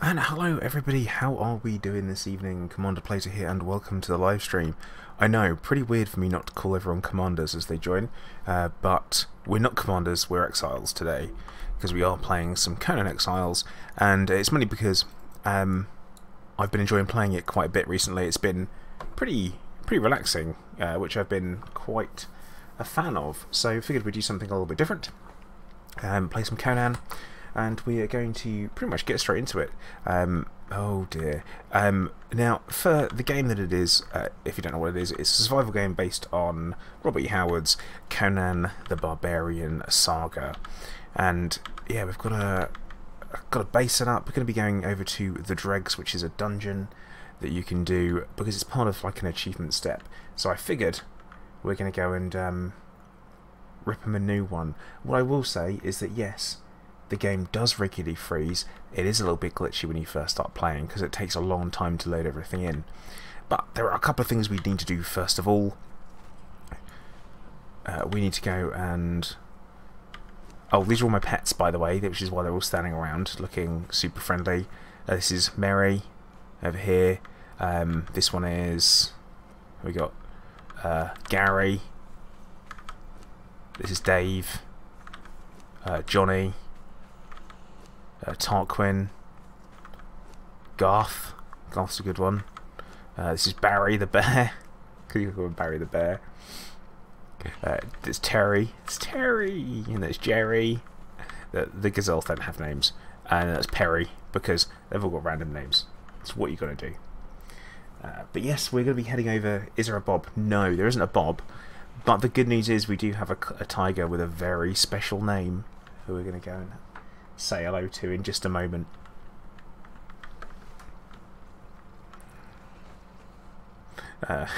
And hello everybody, how are we doing this evening? Commander Plater here and welcome to the live stream. I know, pretty weird for me not to call everyone commanders as they join, but we're not commanders, we're exiles today, because we are playing some Conan Exiles, and it's mainly because I've been enjoying playing it quite a bit recently. It's been pretty relaxing, which I've been quite a fan of, so I figured we'd do something a little bit different, play some Conan. And we are going to pretty much get straight into it. Oh dear. Now, for the game that it is, if you don't know what it is, it's a survival game based on Robert E. Howard's Conan the Barbarian saga. And yeah, we've got a base set up. We're going to be going over to the Dregs, which is a dungeon that you can do because it's part of like an achievement step. So I figured we're going to go and rip them a new one. What I will say is that yes, the game does regularly freeze. It is a little bit glitchy when you first start playing because it takes a long time to load everything in. But there are a couple of things we need to do first of all. We need to go and... Oh, these are all my pets, by the way, which is why they're all standing around looking super friendly. This is Mary over here. This one is... We got Gary. This is Dave. Johnny. Tarquin, Garth. Garth's a good one. This is Barry the bear. Could you call him Barry the bear? There's Terry. It's Terry, and there's Jerry. The gazelles don't have names, and that's Perry because they've all got random names. It's what you're gonna do. But yes, we're gonna be heading over. Is there a Bob? No, there isn't a Bob. But the good news is we do have a tiger with a very special name who we're gonna go and say hello to in just a moment. But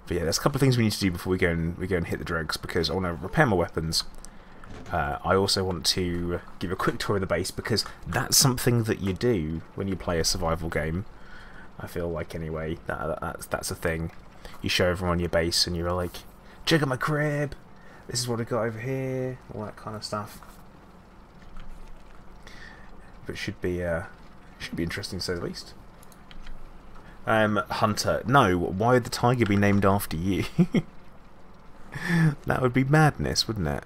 yeah, there's a couple of things we need to do before we go and hit the Dregs, because I want to repair my weapons. I also want to give a quick tour of the base because that's something that you do when you play a survival game. I feel like anyway that's a thing. You show everyone your base and you're like, check out my crib. This is what I got over here. All that kind of stuff. But should be interesting to say the least. Hunter. No, why would the tiger be named after you? That would be madness, wouldn't it?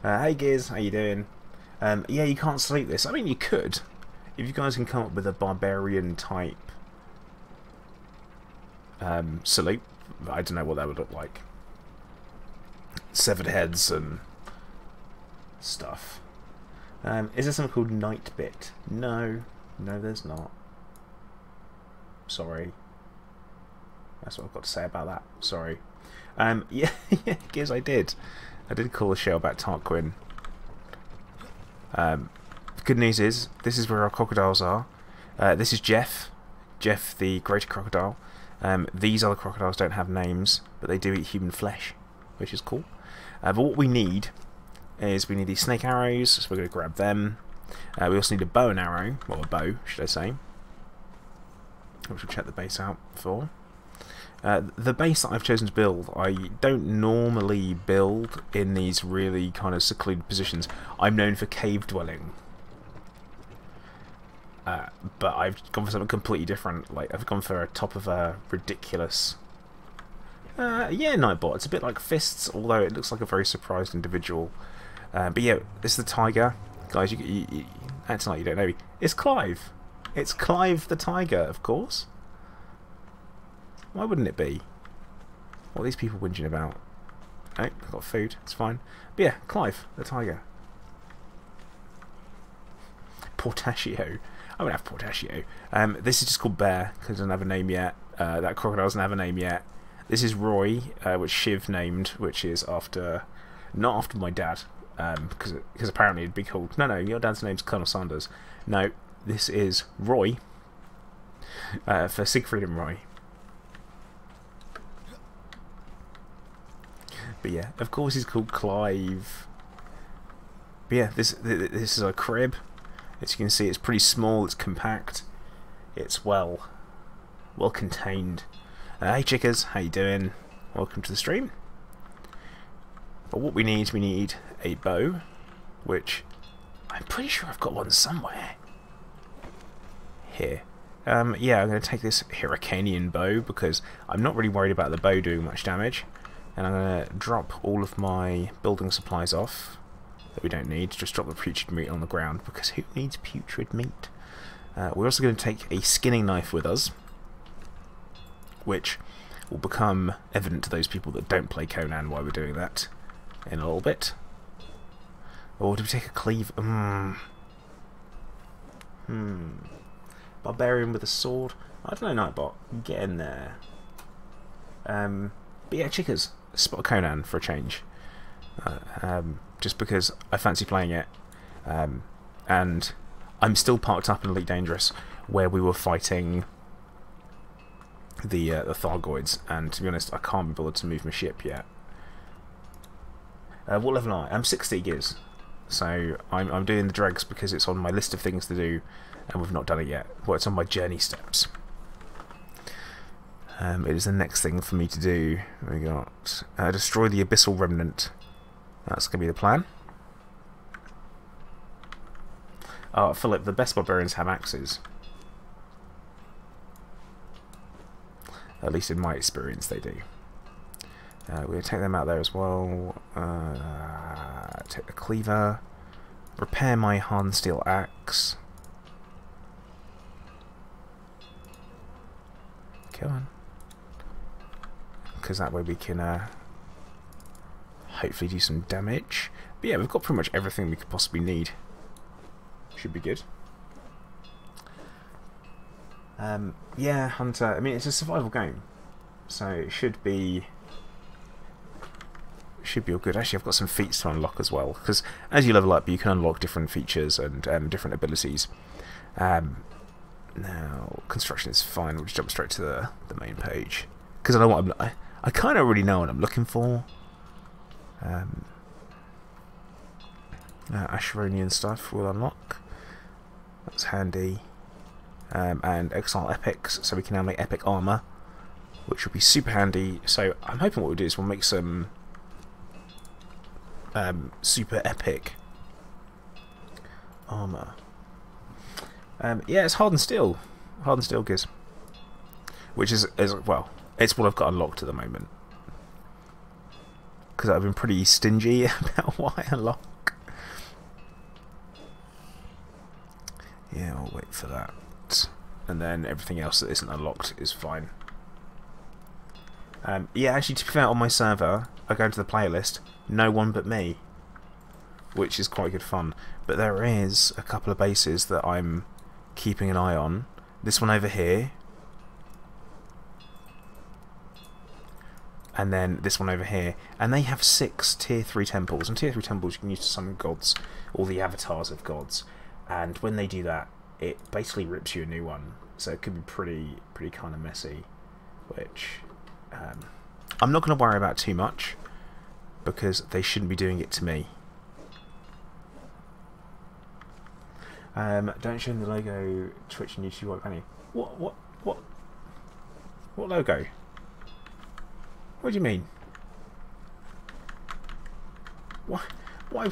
Hey Gears, how you doing? Yeah, you can't sleep this. I mean, you could. If you guys can come up with a barbarian type salute, I don't know what that would look like. Severed heads and stuff. Is there something called Nightbit? No, there's not. Sorry. That's what I've got to say about that. Sorry. Yeah, yes, I did call the show about Tarquin. The good news is this is where our crocodiles are. This is Jeff the greater crocodile. These other crocodiles don't have names, but they do eat human flesh, which is cool. But what we need is we need these snake arrows, so we're going to grab them. We also need a bow and arrow, or a bow, should I say, which we'll check the base out for. The base that I've chosen to build, I don't normally build in these really kind of secluded positions. I'm known for cave dwelling. But I've gone for something completely different. Like, I've gone for a top of a ridiculous... yeah, Nightbot. It's a bit like Fists, although it looks like a very surprised individual. But yeah, this is the tiger. Guys, that's not, you don't know me. It's Clive. It's Clive the tiger, of course. Why wouldn't it be? What are these people whinging about? Oh, I've got food. It's fine. But yeah, Clive the tiger. Portaccio. I won't have Portaccio. This is just called Bear because it doesn't have a name yet. That crocodile doesn't have a name yet. This is Roy, which Shiv named, which is after, not after my dad, because apparently it'd be called, no, your dad's name's Colonel Sanders. No, this is Roy, for Siegfried and Roy. But yeah, of course he's called Clive. But yeah, this is our crib. As you can see, it's pretty small, it's compact, it's well contained. Hey chickers, how you doing? Welcome to the stream. But what we need a bow. which I'm pretty sure I've got one somewhere. Here. Yeah, I'm going to take this Hurricanian bow because I'm not really worried about the bow doing much damage. And I'm going to drop all of my building supplies off that we don't need. Just drop the putrid meat on the ground because who needs putrid meat? We're also going to take a skinning knife with us, which will become evident to those people that don't play Conan why we're doing that in a little bit. Or do we take a cleave? Barbarian with a sword. I don't know, Nightbot. Get in there. But yeah, Chickers. Spot Conan for a change. Just because I fancy playing it. And I'm still parked up in Elite Dangerous where we were fighting the Thargoids. And to be honest, I can't be bothered to move my ship yet. What level am I? I'm 60 gears. So I'm doing the Dregs because it's on my list of things to do, and we've not done it yet. Well, it's on my journey steps. It is the next thing for me to do. We got destroy the Abyssal Remnant. That's going to be the plan. Oh, Philip, the best barbarians have axes. At least in my experience, they do. We're going to take them out there as well. Take the cleaver. Repair my hardened steel axe. Come on. Because that way we can hopefully do some damage. But yeah, we've got pretty much everything we could possibly need. Should be good. Yeah, Hunter. I mean, it's a survival game, so it should be all good. Actually, I've got some feats to unlock as well, because as you level up, you can unlock different features and different abilities. Now, construction is fine. We'll just jump straight to the main page, because I know what I kind of already know what I'm looking for. Asheronian stuff will unlock. That's handy. And Exile Epics, so we can now make epic armor, which will be super handy. So I'm hoping what we'll do is we'll make some super epic armor. Yeah, it's hardened steel gears, which is well, it's what I've got unlocked at the moment, because I've been pretty stingy about what I unlock. Yeah, I'll wait for that. And then everything else that isn't unlocked is fine. Yeah, actually, to be fair, on my server, I go into the player list, no one but me, which is quite good fun. But there is a couple of bases that I'm keeping an eye on. This one over here, and then this one over here, and they have 6 tier 3 temples. And tier 3 temples you can use to summon gods, all the avatars of gods. And when they do that, it basically rips you a new one, so it could be pretty kind of messy, which I'm not going to worry about too much, because they shouldn't be doing it to me. Don't show them the logo, Twitch and YouTube. What logo? What do you mean? Why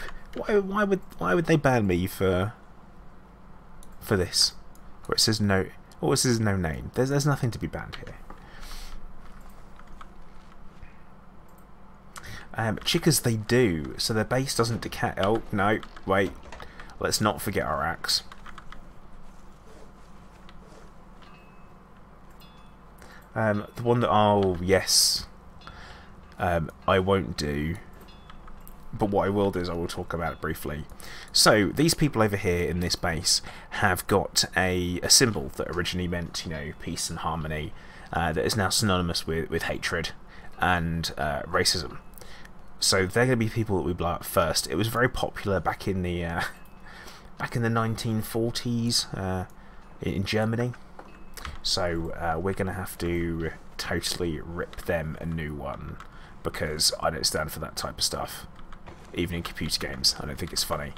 would they ban me for this? Where it says no, or it says no name. There's nothing to be banned here. Chickers, they do, so their base doesn't decay. Oh no, wait. Let's not forget our axe. The one that yes, I won't do. But what I will do is I will talk about it briefly. So these people over here in this base have got a symbol that originally meant, you know, peace and harmony, that is now synonymous with hatred and racism. So they're going to be people that we blow up first. It was very popular back in the 1940s in Germany. So we're going to have to totally rip them a new one, because I don't stand for that type of stuff. Even in computer games, I don't think it's funny.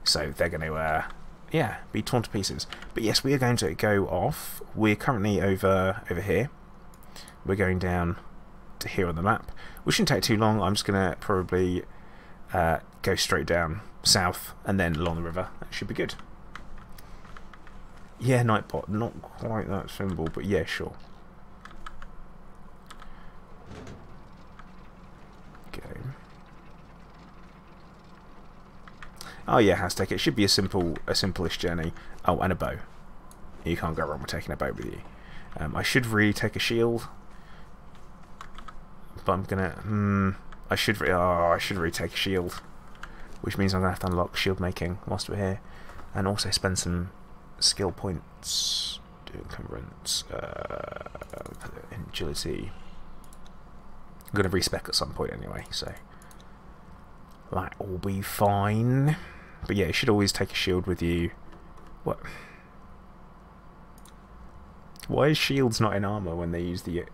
So they're going to, yeah, be torn to pieces. But yes, we are going to go off. We're currently over here. We're going down to here on the map. We shouldn't take too long. I'm just going to probably go straight down south and then along the river. That should be good. Yeah, Nightbot, not quite that symbol, but yeah, sure. Okay. Oh yeah, Hashtag. It should be a simple-ish journey. Oh, and a bow. You can't go wrong with taking a bow with you. I should really take a shield, but I'm gonna. I should really take a shield, which means I'm gonna have to unlock shield making whilst we're here, and also spend some skill points. Do encumbrance, agility. I'm gonna respec at some point anyway, so that will be fine. But yeah, you should always take a shield with you. What? Why is shields not in armor when they use the?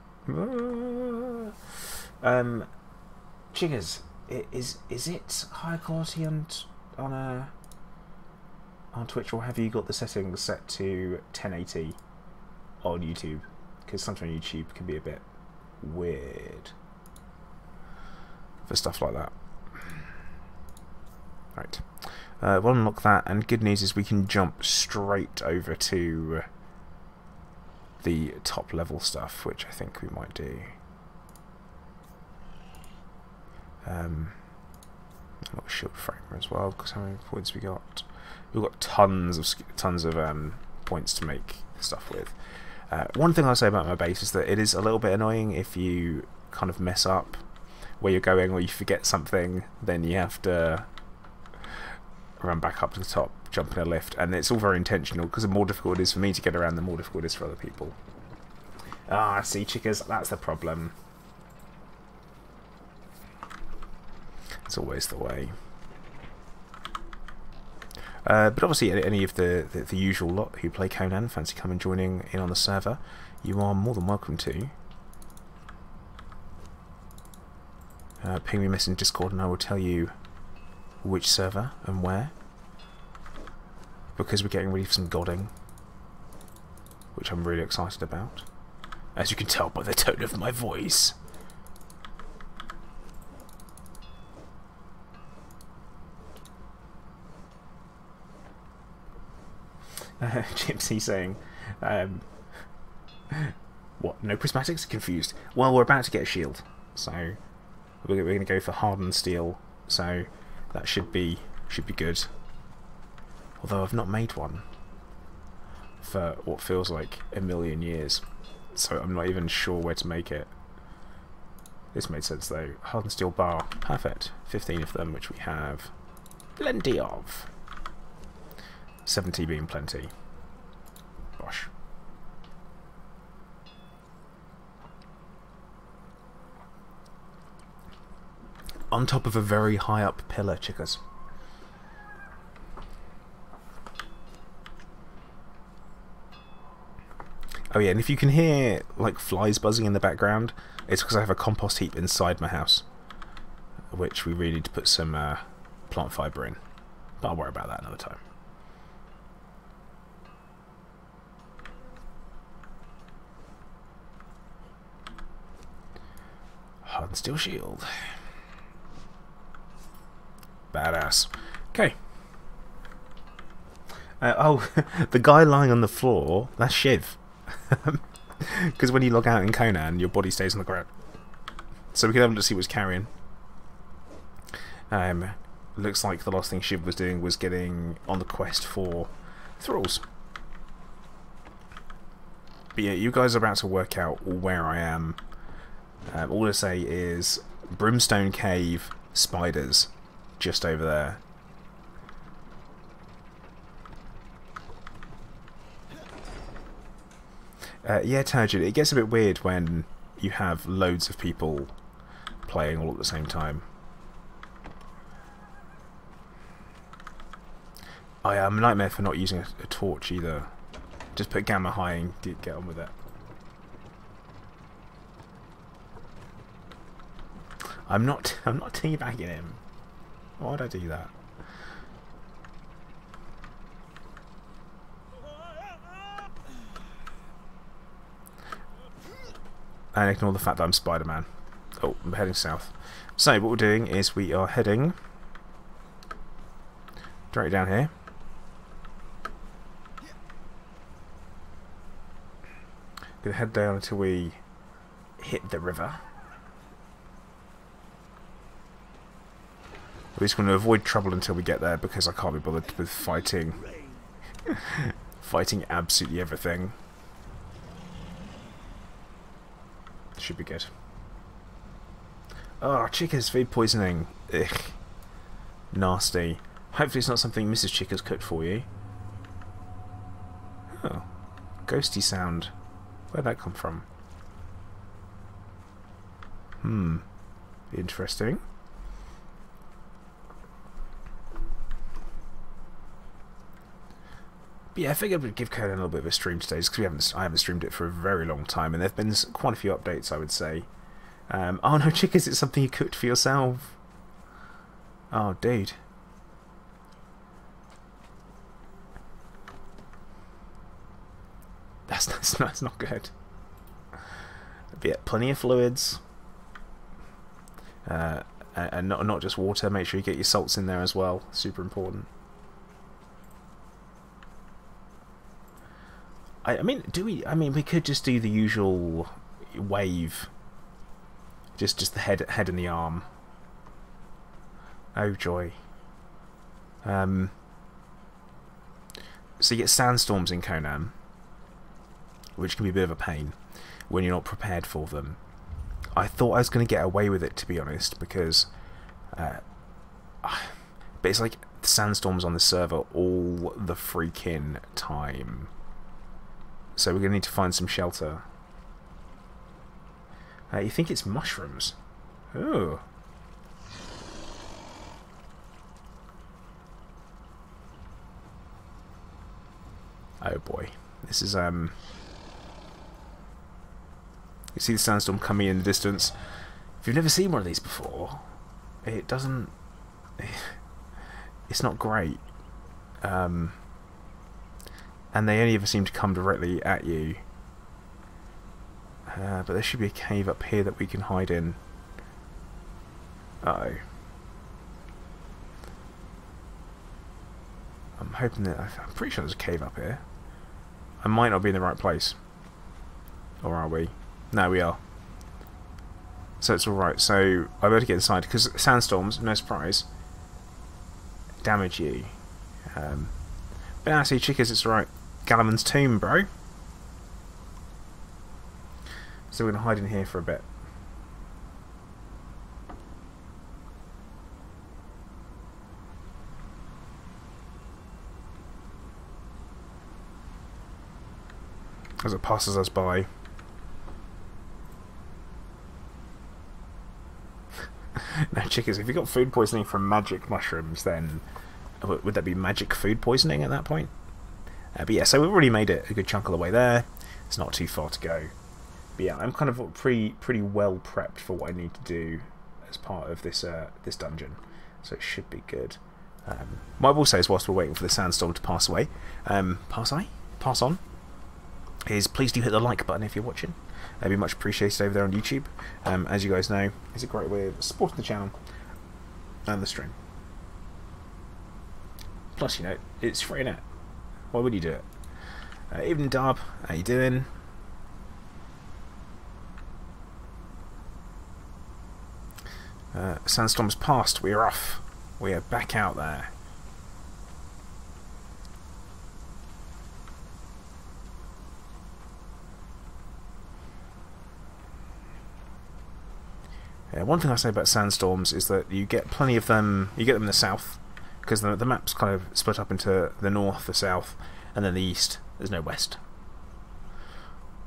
Chiggers, is it high quality on Twitch, or have you got the settings set to 1080 on YouTube? Because sometimes YouTube can be a bit weird for stuff like that. Right, we'll unlock that, and good news is we can jump straight over to the top level stuff, which I think we might do. I've got a shield framer as well, because how many points we got? We've got tons of points to make stuff with. One thing I'll say about my base is that it is a little bit annoying if you kind of mess up where you're going, or you forget something, then you have to run back up to the top, jump in a lift, and it's all very intentional, because the more difficult it is for me to get around, the more difficult it is for other people. Ah, see, chickers, that's the problem. It's always the way. But obviously, any of the usual lot who play Conan, fancy coming joining in on the server, you are more than welcome to. Ping me a message in Discord and I will tell you which server and where, because we're getting ready for some godding, which I'm really excited about, as you can tell by the tone of my voice. Gypsy saying, what, no prismatics? Confused. Well, we're about to get a shield, so we're going to go for hardened steel, so that should be good. Although I've not made one for what feels like a million years, so I'm not even sure where to make it. This made sense though. Hardened steel bar, perfect. 15 of them, which we have plenty of. 70 being plenty. Bosh. On top of a very high up pillar, chickers. Oh yeah, and if you can hear like flies buzzing in the background, it's because I have a compost heap inside my house, which we really need to put some plant fibre in. But I'll worry about that another time. Hardened steel shield. Badass. Okay. Oh, the guy lying on the floor, that's Shiv. Because when you log out in Conan, your body stays on the ground. So we can have a look to see what's carrying. Looks like the last thing Shiv was doing was getting on the quest for thralls. But yeah, you guys are about to work out where I am. All I say is Brimstone Cave, spiders, just over there. Yeah, Turgid, it gets a bit weird when you have loads of people playing all at the same time. I am a nightmare for not using a torch either. Just put gamma high and get on with it. I'm not teabagging him. Why'd I do that? And ignore the fact that I'm Spider-Man. Oh, I'm heading south. So what we're doing is we are heading Straight down here. Gonna head down until we hit the river. We're just going to avoid trouble until we get there because I can't be bothered with fighting. Fighting absolutely everything. Should be good. Oh, Chica's food poisoning. Ugh. Nasty. Hopefully it's not something Mrs. Chica's cooked for you. Oh. Ghosty sound. Where'd that come from? Interesting. But yeah, I figured we'd give Conan a little bit of a stream today, just because I haven't streamed it for a very long time, and there have been quite a few updates, I would say. Oh no, Chick, is it something you cooked for yourself? Oh, dude. That's not good. But yeah, plenty of fluids. And not just water, make sure you get your salts in there as well. Super important. I mean, we could just do the usual wave. Just the head and the arm. Oh joy. So you get sandstorms in Conan, which can be a bit of a pain when you're not prepared for them. I thought I was going to get away with it, to be honest, because but it's like the sandstorms on the server all the freaking time. So we're going to need to find some shelter. You think it's mushrooms? Oh. Oh boy. This is You see the sandstorm coming in the distance. If you've never seen one of these before, it doesn't... It's not great. And they only ever seem to come directly at you. But there should be a cave up here that we can hide in. Uh-oh. I'm hoping that... I'm pretty sure there's a cave up here. I might not be in the right place. Or are we? No, we are. So it's alright. So I better get inside, because sandstorms, no surprise, damage you. But now I see Chickers, it's alright. Galliman's tomb, bro. So we're going to hide in here for a bit. As it passes us by. Now, Chickers, if you got food poisoning from magic mushrooms, then would that be magic food poisoning at that point? But yeah, so we've already made it a good chunk of the way there. It's not too far to go. But yeah, I'm kind of pretty well prepped for what I need to do as part of this this dungeon, so it should be good. What I will say is, whilst we're waiting for the sandstorm to pass away, pass on, is please do hit the like button if you're watching. That'd be much appreciated over there on YouTube. As you guys know, it's a great way of supporting the channel and the stream. Plus, you know, it's free net. Why would you do it? Evening Darb, how you doing? Sandstorm's passed, we are off. We are back out there. One thing I say about sandstorms is that you get plenty of them. You get them in the south, because the map's kind of split up into the north, the south, and then the east. There's no west.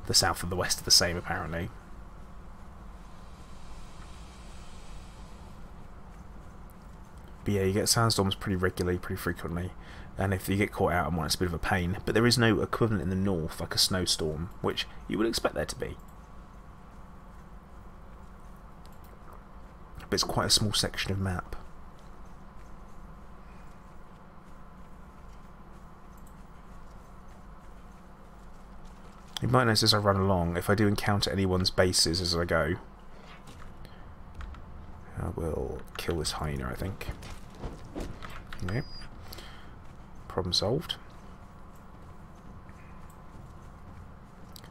The south and the west are the same, apparently. But yeah, you get sandstorms pretty regularly, pretty frequently, and if you get caught out on one, it's a bit of a pain. But there is no equivalent in the north, like a snowstorm, which you would expect there to be. But it's quite a small section of map. You might notice as I run along, if I do encounter anyone's bases as I go, I will kill this hyena, I think. Okay. Problem solved.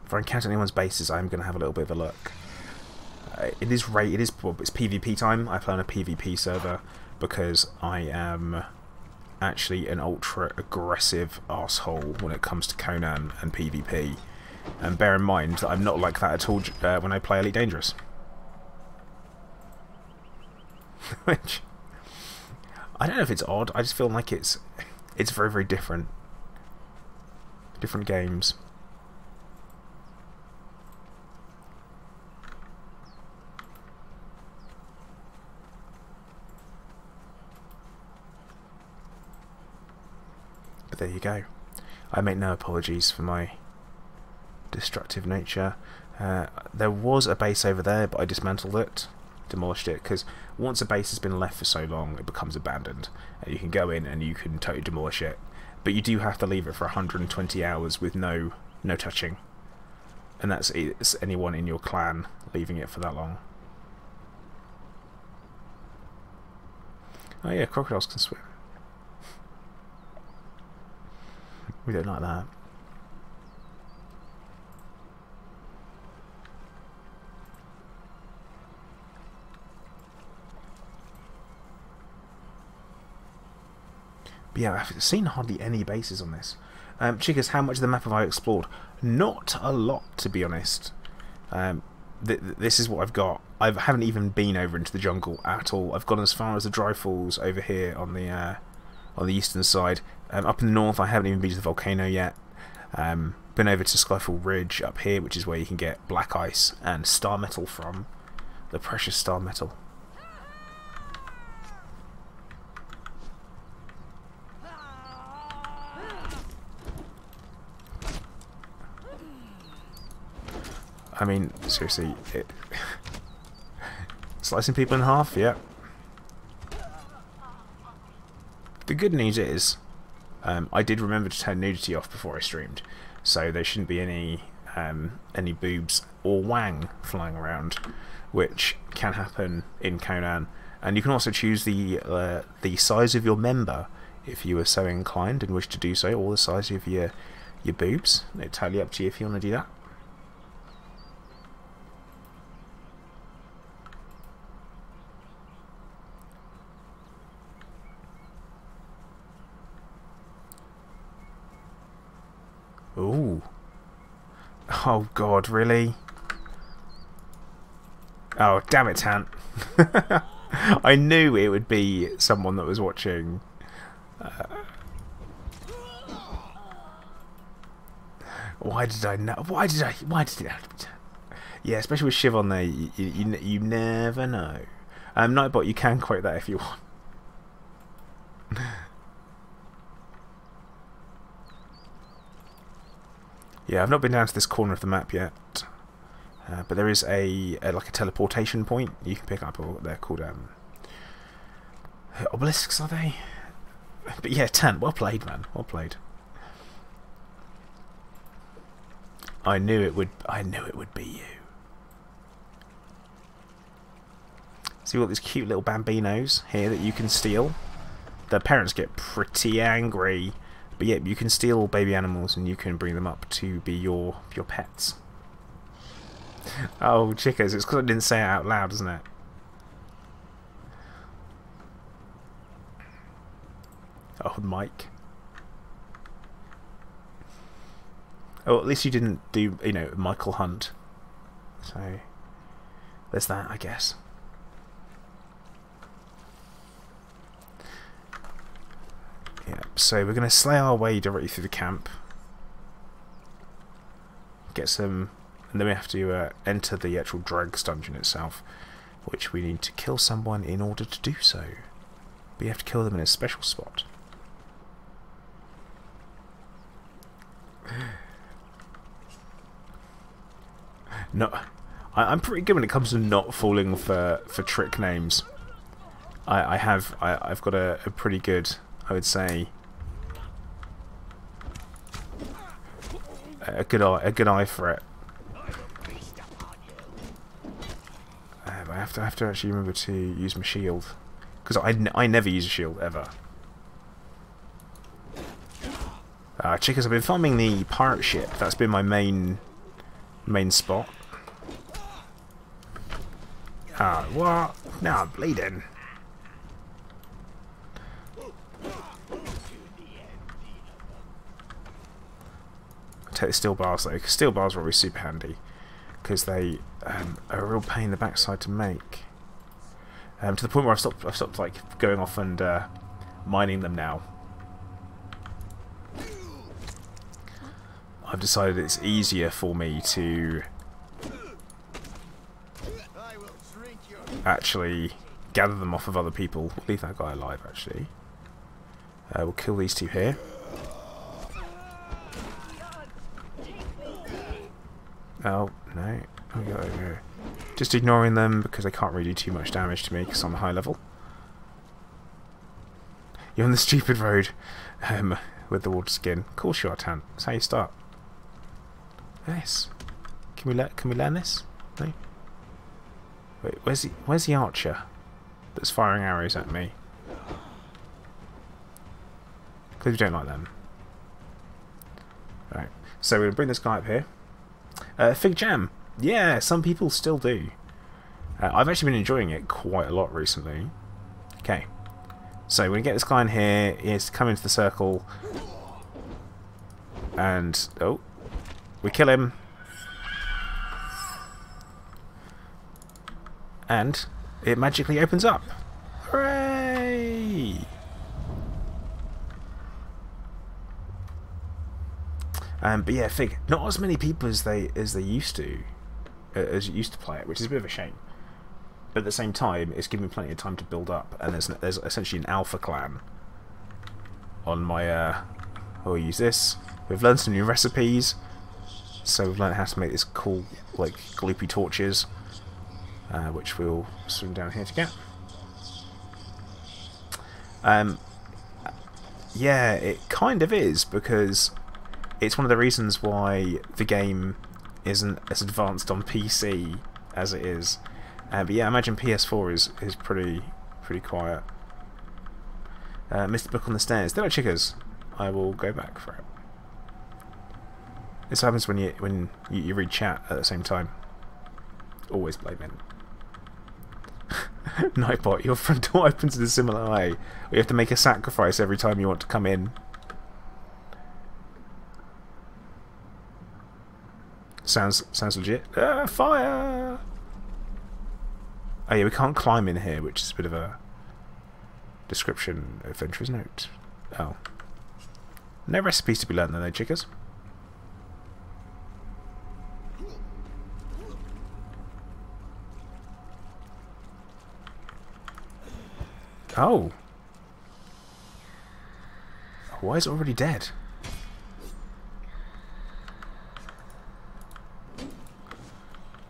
If I encounter anyone's bases, I'm going to have a little bit of a look. It's PvP time. I play on a PvP server because I am actually an ultra aggressive arsehole when it comes to Conan and PvP. And bear in mind that I'm not like that at all when I play Elite Dangerous. Which, I don't know if it's odd, I just feel like it's very, very different. Different games. But there you go. I make no apologies for my destructive nature. There was a base over there, but I dismantled it, demolished it, because once a base has been left for so long, it becomes abandoned. And you can go in and you can totally demolish it, but you do have to leave it for 120 hours with no touching, and it's anyone in your clan leaving it for that long. Oh yeah, crocodiles can swim. We don't like that. But yeah, I've seen hardly any bases on this. Chicas, how much of the map have I explored? Not a lot, to be honest. This is what I've got. I haven't even been over into the jungle at all. I've gone as far as the dry falls over here on the eastern side. Up in the north, I haven't even been to the volcano yet. Been over to Skyfall Ridge up here, which is where you can get black ice and star metal from. The precious star metal. I mean, seriously, slicing people in half, yeah. The good news is, I did remember to turn nudity off before I streamed, so there shouldn't be any boobs or wang flying around, which can happen in Conan. And you can also choose the size of your member if you are so inclined and wish to do so, or the size of your boobs. It's totally up to you if you want to do that. Ooh. Oh god, really? Oh, damn it, Tant. I knew it would be someone that was watching. Why did I know? Why did it have to be Tant? Yeah, especially with Shiv on there, you never know. Nightbot, you can quote that if you want. Yeah, I've not been down to this corner of the map yet, but there is like a teleportation point you can pick up. They're called obelisks, are they? But yeah, Tant, well played, man. Well played. I knew it would be you. So you've got these cute little bambinos here that you can steal. Their parents get pretty angry. But yeah, you can steal baby animals and you can bring them up to be your pets. Oh, chicas, it's because I didn't say it out loud, isn't it? Oh, Mike. Oh, at least you didn't do, Michael Hunt. So, there's that, I guess. Yeah, so we're going to slay our way directly through the camp. Get some... And then we have to enter the actual Dregs dungeon itself, which we need to kill someone in order to do so. But you have to kill them in a special spot. No, I'm pretty good when it comes to not falling for trick names. I've got a pretty good, I would say, a good eye for it. I have to actually remember to use my shield, because I never use a shield ever. Chickens, I've been farming the pirate ship. That's been my main spot. What? Now I'm bleeding. I'll take the steel bars though, because steel bars are always super handy. Because they are a real pain in the backside to make. To the point where I've stopped like going off and mining them now. I've decided it's easier for me to actually gather them off of other people. We'll leave that guy alive actually. We'll kill these two here. Oh, no. I'll go over here. Just ignoring them because they can't really do too much damage to me because I'm high level. You're on the stupid road with the water skin. Of course you are, Tan. That's how you start. Nice. Can we learn this? No? Wait, where's the archer that's firing arrows at me? Because we don't like them. Right. So we're going to bring this guy up here. Fig jam. Yeah, some people still do. I've actually been enjoying it quite a lot recently. Okay. So we're going to get this guy in here. He has to come into the circle. And, oh, we kill him. And it magically opens up. Hooray! But yeah, Fig. Not as many people as they used to play it, which is a bit of a shame. But at the same time, it's given me plenty of time to build up, and there's essentially an alpha clan on my. We'll use this. We've learned some new recipes, so we've learned how to make this cool, like, gloopy torches, which we'll swim down here to get. Yeah, it kind of is, because it's one of the reasons why the game isn't as advanced on PC as it is. But yeah, I imagine PS4 is pretty quiet. Missed the book on the stairs. They're like chickers. I will go back for it. This happens when you read chat at the same time. Always blame it. Nightbot, your front door opens in a similar way. You have to make a sacrifice every time you want to come in. Sounds legit. Fire! Oh yeah, we can't climb in here, which is a bit of a description adventurer's note. Oh. No recipes to be learned though, chickers. Oh. Why is it already dead?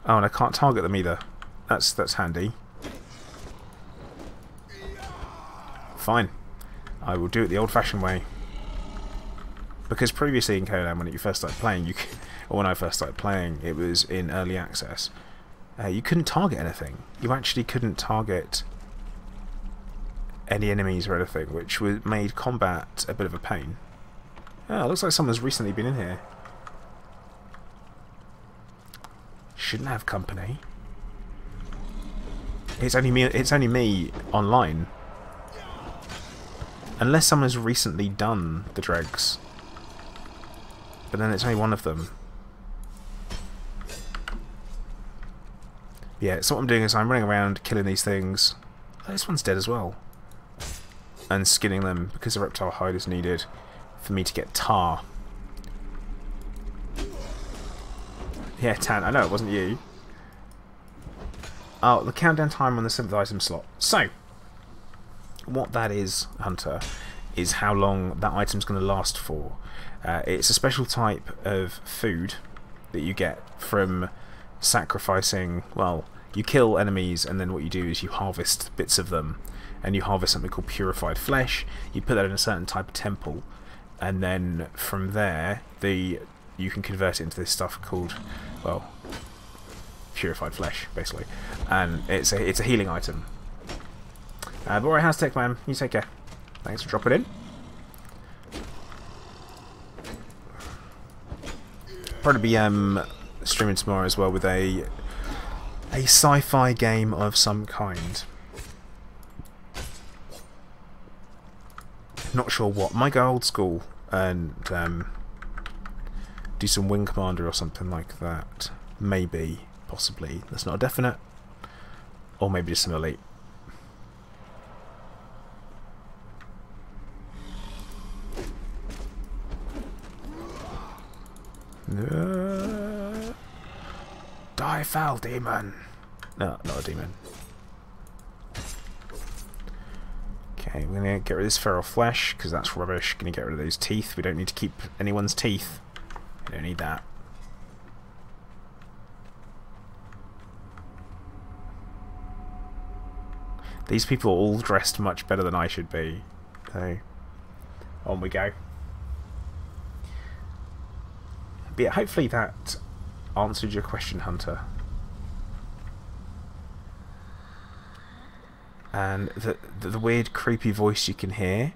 Oh, and I can't target them either. That's handy. Fine. I will do it the old-fashioned way. Because previously in Conan, when you first started playing, or when I first started playing, it was in early access. You couldn't target anything. You actually couldn't target any enemies or anything, which made combat a bit of a pain. Oh, looks like someone's recently been in here. Shouldn't have company. It's only me online. Unless someone's recently done the Dregs. But then it's only one of them. Yeah, so what I'm doing is I'm running around killing these things. Oh, this one's dead as well. And skinning them because the reptile hide is needed for me to get tar. Yeah, Tan, I know it wasn't you. Oh, the countdown timer on the 7th item slot. So, what that is, Hunter, is how long that item's going to last for. It's a special type of food that you get from sacrificing, well, you kill enemies and then what you do is you harvest bits of them. And you harvest something called purified flesh. You put that in a certain type of temple. And then from there, you can convert it into this stuff called, well, purified flesh, basically. And it's a healing item. But alright, how's tech, man? You take care. Thanks for dropping in. Probably be streaming tomorrow as well with a sci-fi game of some kind. Not sure what. Might go old school and do some Wing Commander or something like that. Maybe, possibly. That's not a definite. Or maybe just some Elite. Die, foul demon! No, not a demon. Okay, we're going to get rid of this feral flesh, because that's rubbish. Going to get rid of those teeth. We don't need to keep anyone's teeth. We don't need that. These people are all dressed much better than I should be. So, on we go. But yeah, hopefully that answered your question, Hunter. And the weird creepy voice you can hear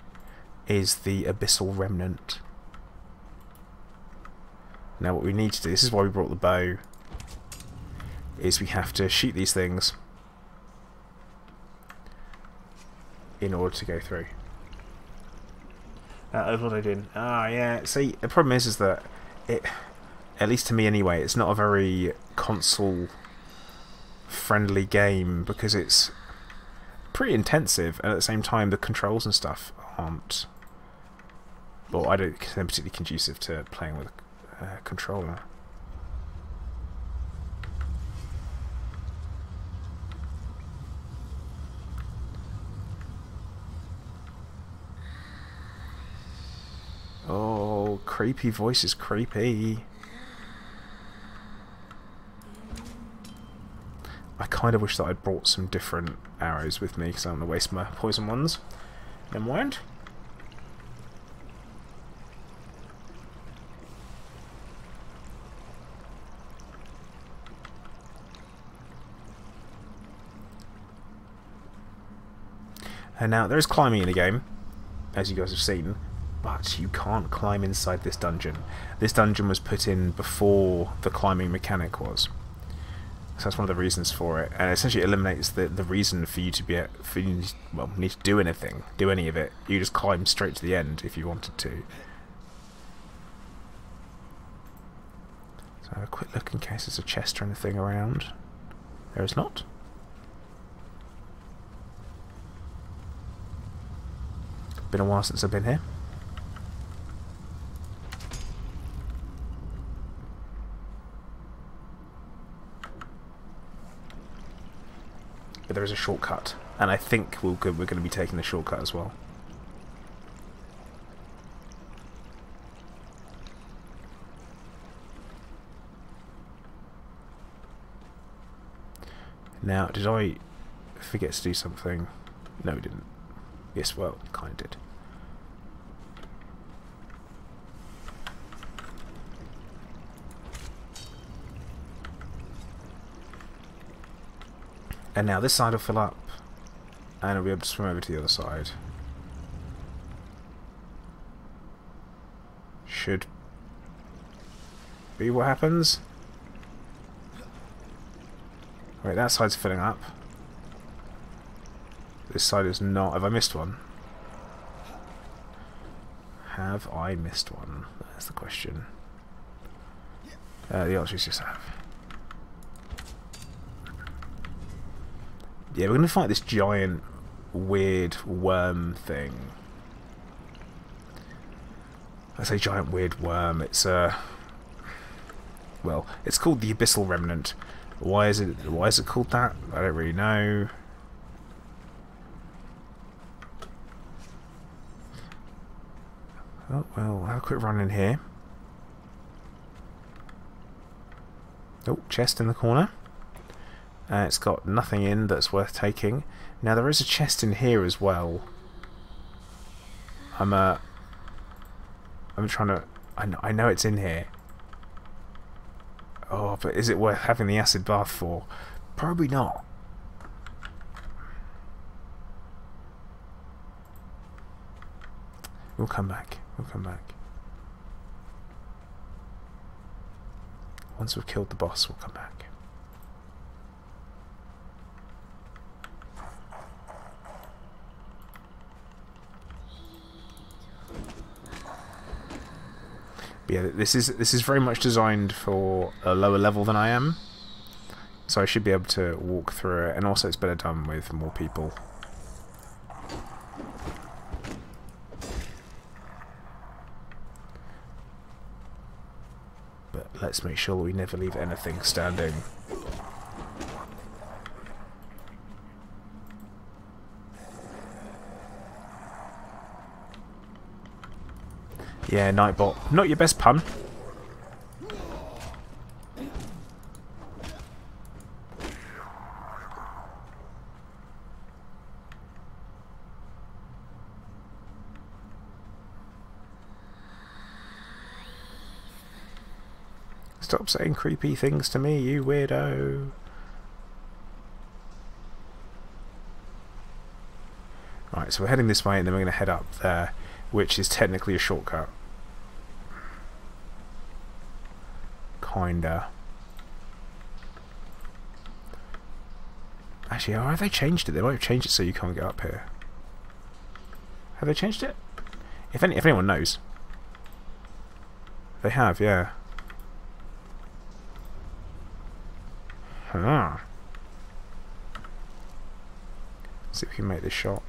is the Abyssal Remnant. Now what we need to do, this is why we brought the bow, is we have to shoot these things in order to go through. What am I doing? Ah, yeah, see, the problem is that it, at least to me anyway, it's not a very console friendly game because it's pretty intensive, and at the same time the controls and stuff aren't, well, I don't consider them particularly conducive to playing with a controller. Oh, creepy voice is creepy. I kind of wish that I'd brought some different arrows with me because I don't want to waste my poison ones. Never mind. And now there is climbing in the game, as you guys have seen, but you can't climb inside this dungeon. This dungeon was put in before the climbing mechanic was. So that's one of the reasons for it, and essentially eliminates the reason for you to be need to do anything, do any of it. You just climb straight to the end if you wanted to. So have a quick look in case there's a chest or anything around. There is not. Been a while since I've been here. But there is a shortcut, and I think we're going to be taking the shortcut as well. Now, did I forget to do something? No, we didn't. Yes, well, kind of did. And now this side will fill up, and I'll be able to swim over to the other side. Should be what happens. Right, that side's filling up. This side is not. Have I missed one? Have I missed one? That's the question. The answer is yes, I have. Yeah, we're going to fight this giant, weird worm thing. I say giant, weird worm. It's well, it's called the Abyssal Remnant. Why is it called that? I don't really know. Oh well, I'll have a quick run in here. Oh, chest in the corner. It's got nothing in that's worth taking. Now there is a chest in here as well. I'm trying to. I know it's in here. Oh, but is it worth having the acid bath for? Probably not. We'll come back. We'll come back. Once we've killed the boss, we'll come back. But yeah, this is very much designed for a lower level than I am, so I should be able to walk through it, and also it's better done with more people. But let's make sure we never leave anything standing. Yeah, Nightbot. Not your best pun. Stop saying creepy things to me, you weirdo. Right, so we're heading this way and then we're going to head up there, which is technically a shortcut. Kinda. Actually, oh, have they changed it? They might have changed it so you can't get up here. Have they changed it? If anyone knows. They have, yeah. Ah. See if we can make this shot.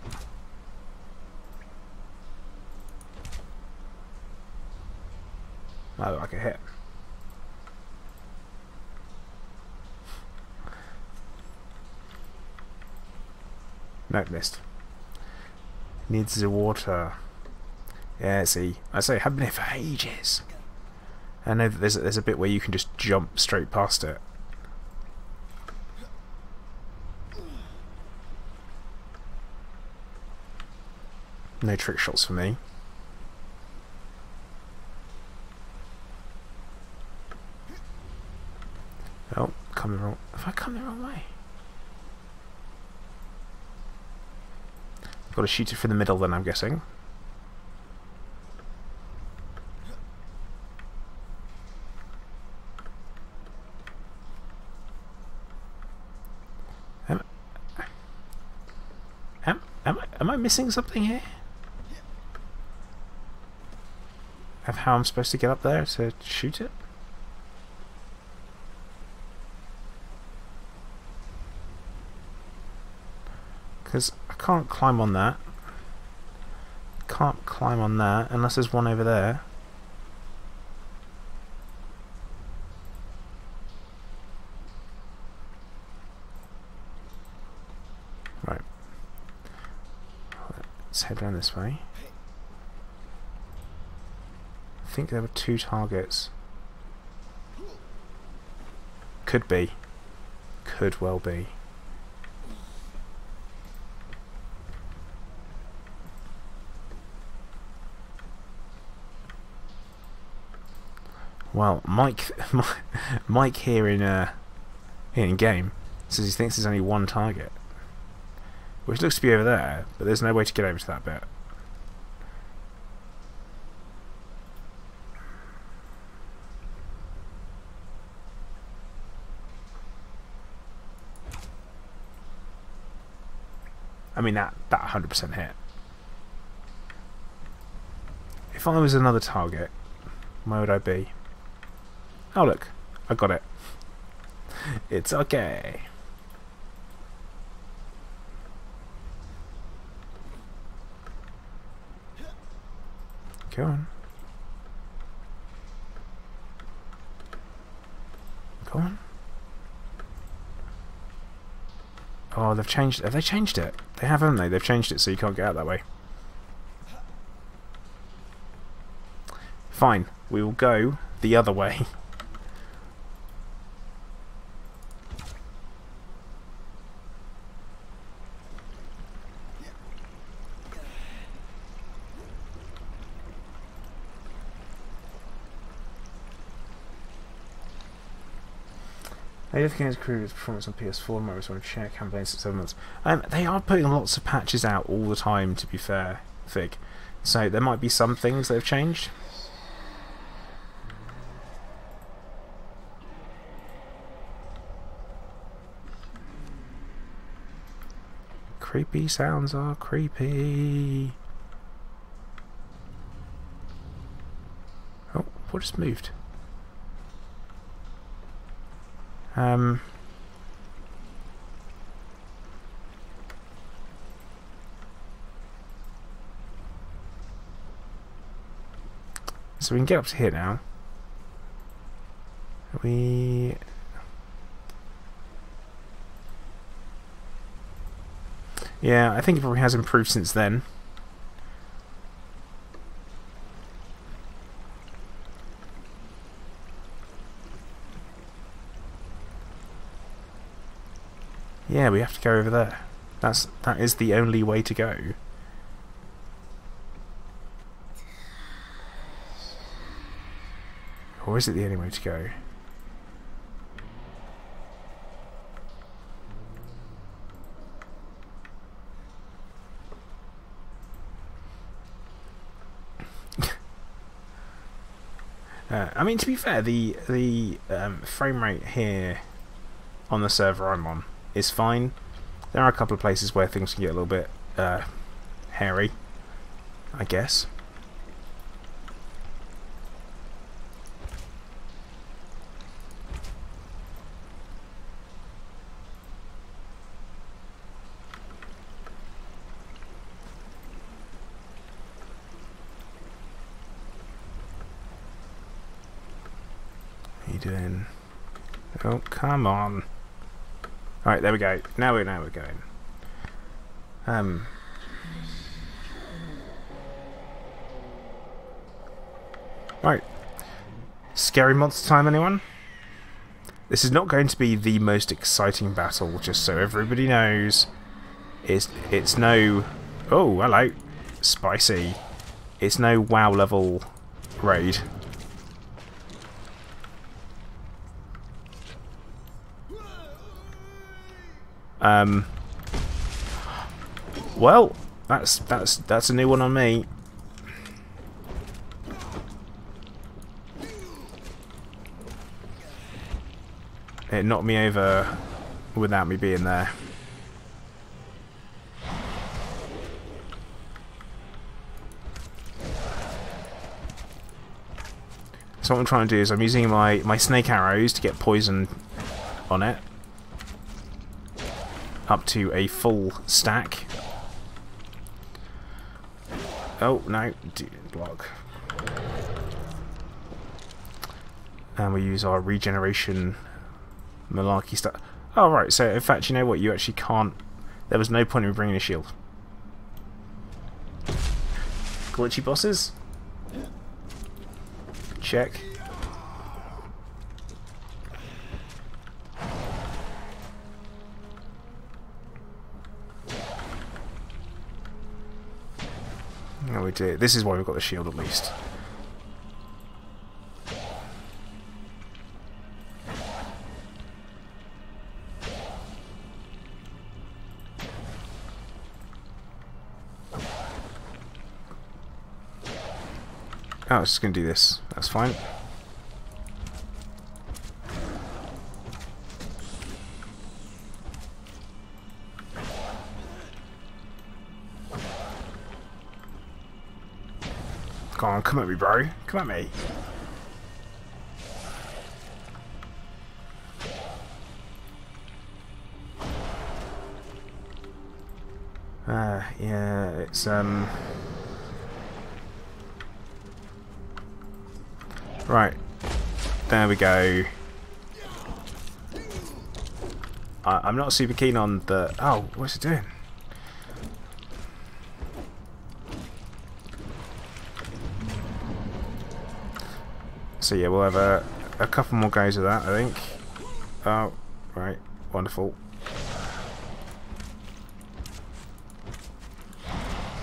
That looked like a hit. Nope, missed. Needs the water. Yeah, see, I say, haven't been here for ages. I know that there's a bit where you can just jump straight past it. No trick shots for me. Oh, come the wrong. Have I come the wrong way? Got to shoot it from the middle, then I'm guessing. Am I missing something here? Of how I'm supposed to get up there to shoot it? Because I can't climb on that. Can't climb on that unless there's one over there. Right. Let's head down this way. I think there were 2 targets. Could be. Could well be. Well, Mike here in game says he thinks there's only 1 target, which looks to be over there, but there's no way to get over to that bit. I mean, that 100% hit. If I was another target, where would I be? Oh look, I got it. It's okay. Go on. Go on. Oh, they've changed it. Have they changed it? They have, haven't they? They've changed it so you can't get out that way. Fine. We will go the other way. Native Games Crew's performance on PS4 might was on share campaigns for 7 months. They are putting lots of patches out all the time, to be fair, Fig. So there might be some things that have changed. Creepy sounds are creepy. Oh, what just moved? So we can get up to here now. Yeah, I think it probably has improved since then. Yeah, we have to go over there. That is the only way to go. Or is it the only way to go? I mean, to be fair, the frame rate here on the server I'm on is fine. There are a couple of places where things can get a little bit hairy, I guess. Doing? Oh, come on. Alright, there we go. Now we're going. Right. Scary monster time, anyone? This is not going to be the most exciting battle, just so everybody knows. It's no... Oh, hello. Spicy. It's no WoW level raid. Well, that's a new one on me. It knocked me over without me being there. So what I'm trying to do is I'm using my snake arrows to get poison on it. Up to a full stack. Oh, no. Block. And we use our regeneration malarkey stuff. Oh, right. So, in fact, you know what? You actually can't... There was no point in bringing a shield. Glitchy bosses? Check. Oh, we do. This is why we've got the shield at least. Oh, I was just going to do this. That's fine. Come on, come at me, bro. Come at me. Yeah, it's right. There we go. I'm not super keen on the... Oh, what's it doing? So yeah, we'll have a couple more goes of that, I think. Oh, right. Wonderful.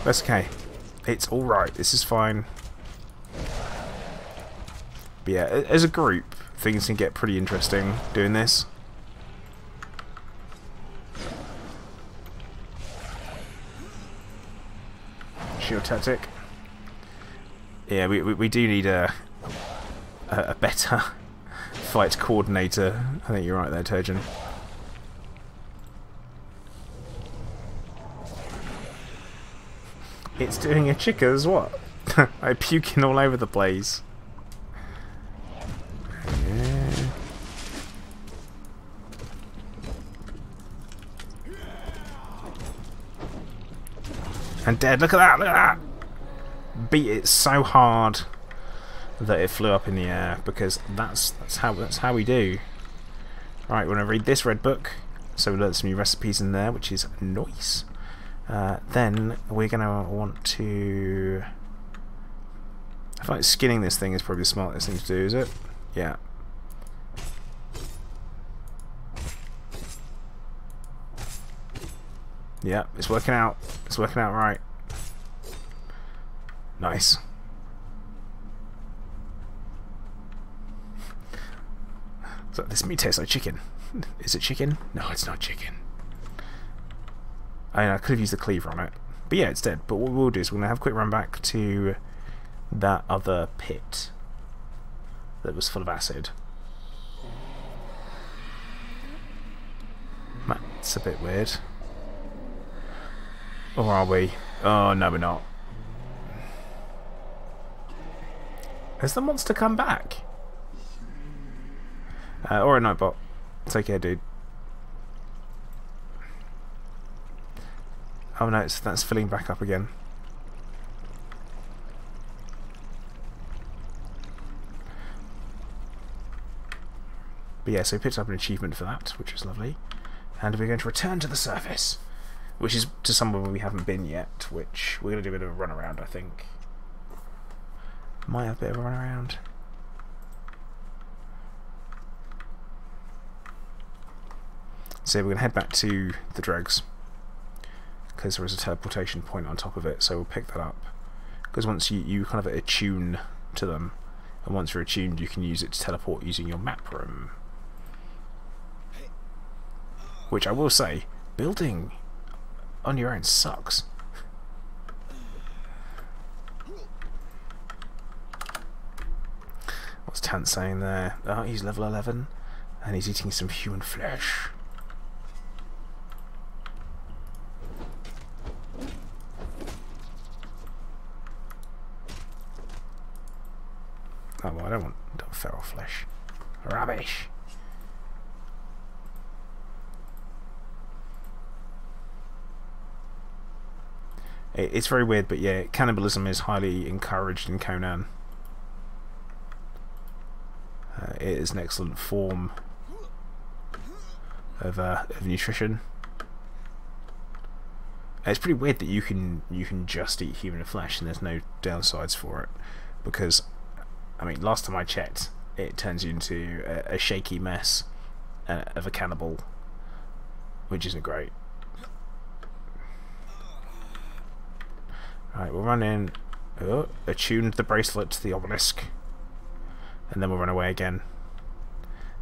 That's okay. It's alright. This is fine. But yeah, as a group, things can get pretty interesting doing this. Shield tactic. Yeah, we do need a better fight coordinator. I think you're right there, Turgeon. It's doing a chickers, what? I'm puking all over the place. Yeah. And dead, look at that, look at that! Beat it so hard that it flew up in the air, because that's how we do. Right, we're gonna read this red book. So we learned some new recipes in there, which is nice. Then we're gonna want to. I feel like skinning this thing is probably the smartest thing to do, is it? Yeah. Yeah, it's working out. It's working out right. Nice. So this meat tastes like chicken. Is it chicken? No, it's not chicken. I could have used the cleaver on it. But yeah, it's dead. But what we'll do is we're going to have a quick run back to that other pit that was full of acid. That's a bit weird. Or are we? Oh, no, we're not. Has the monster come back? Or a nightbot. Take care, dude. Oh no, that's filling back up again. But yeah, so we picked up an achievement for that, which is lovely. And we're going to return to the surface, which is to somewhere we haven't been yet, which we're going to do a bit of a run around, I think. Might have a bit of a run around. So we're going to head back to the Dregs, because there is a teleportation point on top of it, so we'll pick that up. Because once you kind of attune to them, and once you're attuned you can use it to teleport using your map room. Which I will say, building on your own sucks. What's Tant saying there? Oh, he's level 11, and he's eating some human flesh. Oh, well, I don't want feral flesh. Rubbish. It's very weird, but yeah, cannibalism is highly encouraged in Conan. It is an excellent form of nutrition. It's pretty weird that you can just eat human flesh and there's no downsides for it, because I mean, last time I checked, it turns you into a shaky mess of a cannibal, which isn't great. Right, we'll run in. Oh, attuned the bracelet to the obelisk, and then we'll run away again.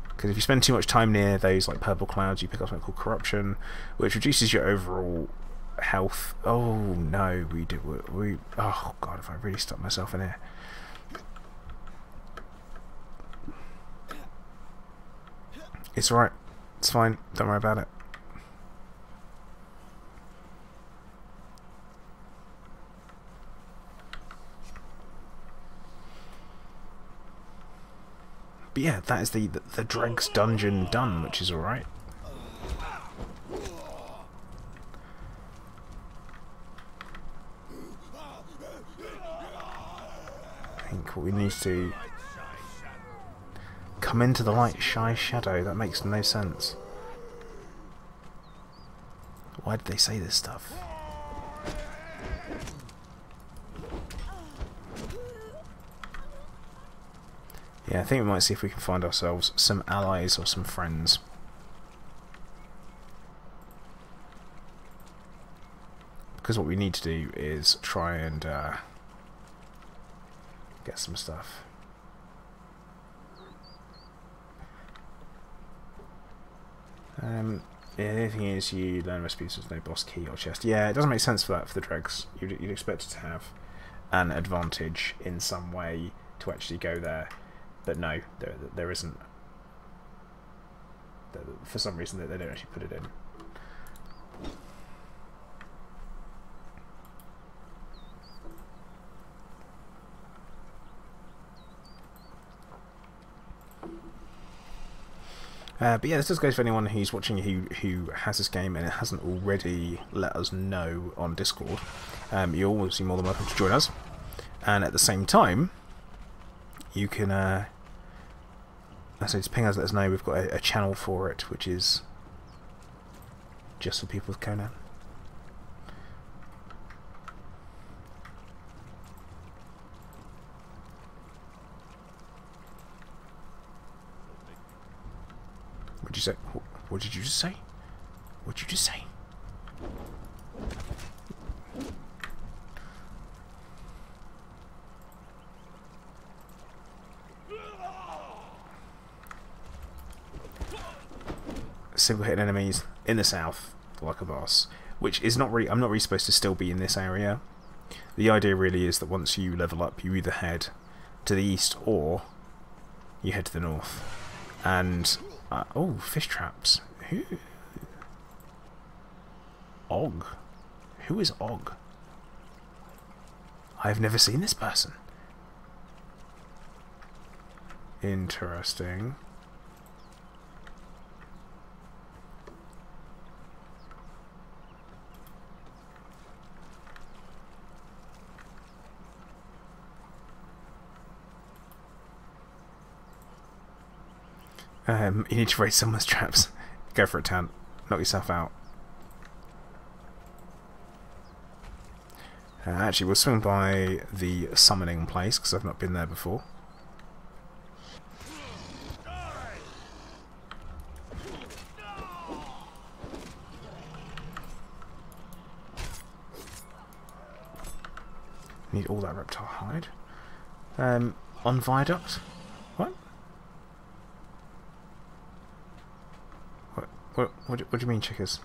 Because if you spend too much time near those like purple clouds, you pick up something called corruption, which reduces your overall health. Oh no, we do. Oh god, if I really stuck myself in here. It's alright. It's fine. Don't worry about it. But yeah, that is the Dregs dungeon done, which is alright. I think what we need to come into the light, shy shadow. That makes no sense. Why did they say this stuff? Yeah, I think we might see if we can find ourselves some allies or some friends. Because what we need to do is try and get some stuff. Yeah, the only thing is you learn recipes with no boss key or chest. Yeah, it doesn't make sense for that for the Dregs. You'd expect it to have an advantage in some way to actually go there. But no, there isn't. For some reason, they don't actually put it in. But yeah, this just goes for anyone who's watching who has this game and it hasn't already let us know on Discord. You're always more than welcome to join us, and at the same time, you can so just ping us, let us know. We've got a channel for it, which is just for people with Conan. What did you say? What did you just say? What did you just say? Single hit enemies in the south like a boss, which is not really. I'm not really supposed to still be in this area. The idea really is that once you level up, you either head to the east or you head to the north. And oh, fish traps. Who? Og. Who is Og? I've never seen this person. Interesting. You need to raise someone's traps. Go for it, Tant. Knock yourself out. Actually, we'll swing by the summoning place because I've not been there before. Need all that reptile hide. On viaduct. What? What do you mean, chickers?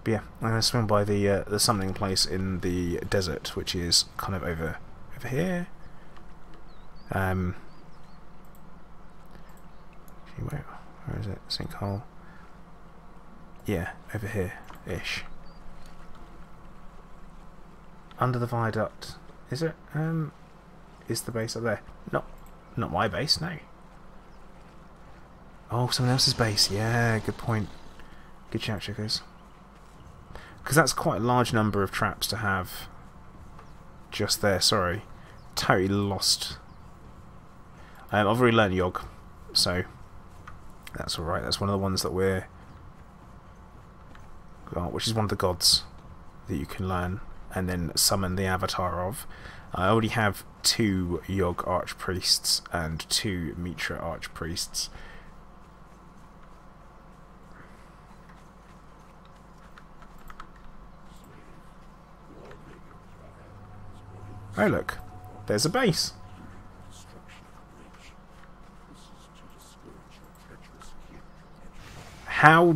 But yeah, I'm going to swing by the summoning place in the desert, which is kind of over here. Where is it? Sinkhole. Yeah, over here-ish. Under the viaduct. Is it? Is the base up there? Not my base, no. Oh, someone else's base. Yeah, good point. Good shout, chickers. Because that's quite a large number of traps to have just there. Sorry. Totally lost. I've already learned Yogg, so that's alright. That's one of the ones that we're... which is one of the gods that you can learn and then summon the avatar of. I already have 2 Yogg archpriests and 2 Mitra archpriests. Oh look, there's a base. How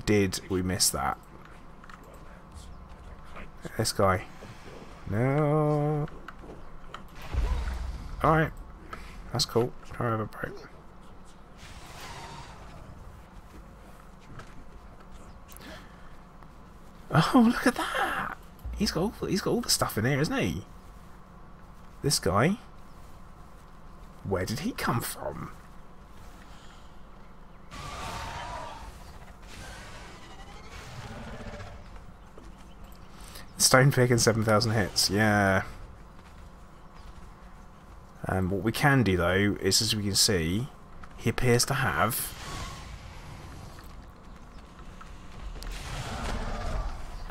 did we miss that? This guy. No. Alright. That's cool. I'll have a break. Oh, look at that! He's got all the stuff in here, isn't he? This guy. Where did he come from? Stone pick and 7,000 hits, yeah. What we can do though is, as we can see, he appears to have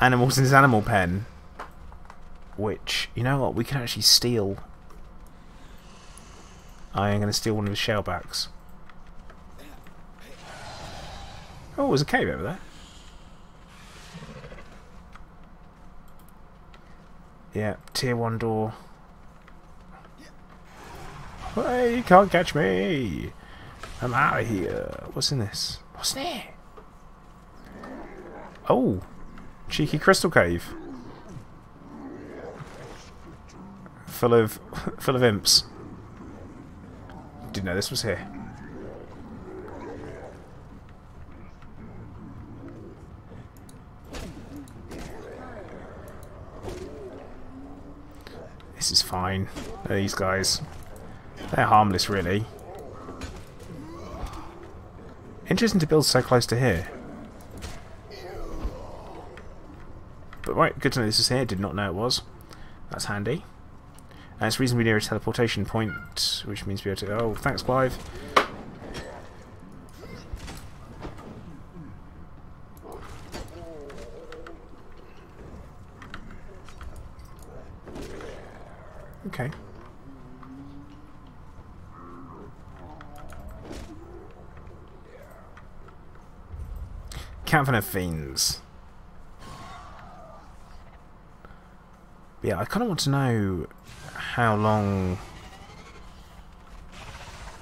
animals in his animal pen, which, you know what, we can actually steal. I am going to steal one of his shellbacks. Oh, there's a cave over there. Yeah, tier 1 door. Hey, you can't catch me! I'm out of here. What's in this? What's in there? Oh! Cheeky crystal cave. Full of imps. Didn't know this was here. This is fine. These guys, they're harmless, really. Interesting to build so close to here. But right, good to know this is here. Did not know it was. That's handy. And it's reasonably near a teleportation point, which means we'll be able to... Oh, thanks, Clive. Okay. Cavern of Fiends. But yeah, I kind of want to know how long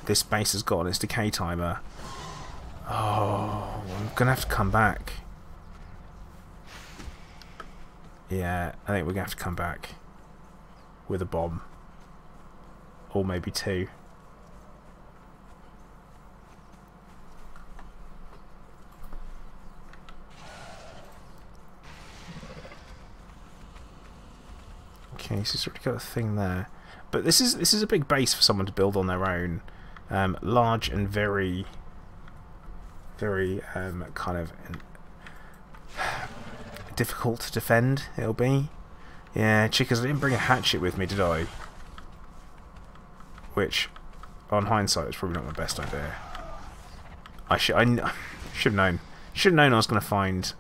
this base has got on its decay timer. Oh, I'm going to have to come back. Yeah, I think we're going to have to come back with a bomb. Or maybe two. Okay, so it's already got a thing there. But this is a big base for someone to build on their own. Large and very kind of difficult to defend, it'll be. Yeah, chickens, I didn't bring a hatchet with me, did I? Which, on hindsight, was probably not my best idea. I should have known. Should have known I was going to find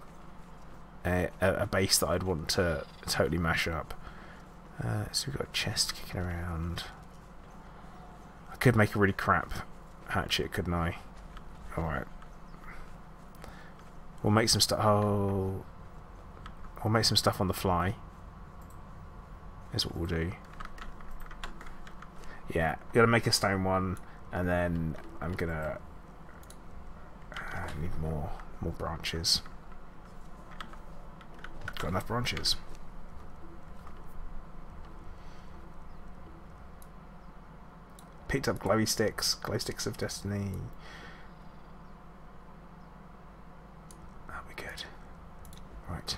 a base that I'd want to totally mash up. So we've got a chest kicking around. I could make a really crap hatchet, couldn't I? Alright. We'll make some stuff. Oh, we'll make some stuff on the fly. Is what we'll do. Yeah, gotta make a stone one, and then I'm gonna need more branches. Got enough branches. Picked up glow sticks of destiny. That'll be good. Right.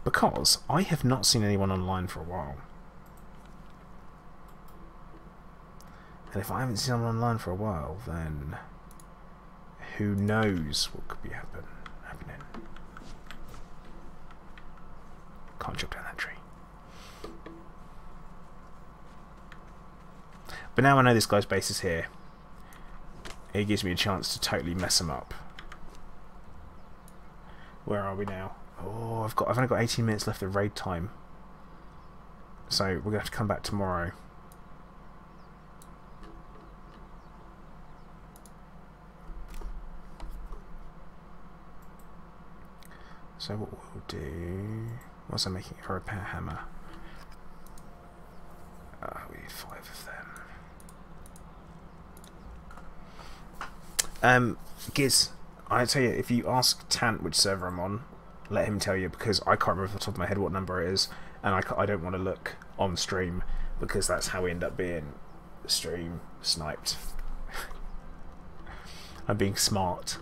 Because I have not seen anyone online for a while. And if I haven't seen anyone online for a while, then who knows what could be happening. Can't chop down that tree. But now I know this guy's base is here. It gives me a chance to totally mess him up. Where are we now? Oh, I've only got 18 minutes left of raid time. So we're gonna have to come back tomorrow. So what we'll do... What's I making for a repair hammer? We need 5 of them. Giz, I tell you, if you ask Tant which server I'm on, let him tell you, because I can't remember off the top of my head what number it is, and I don't want to look on stream, because that's how we end up being stream sniped. I'm being smart.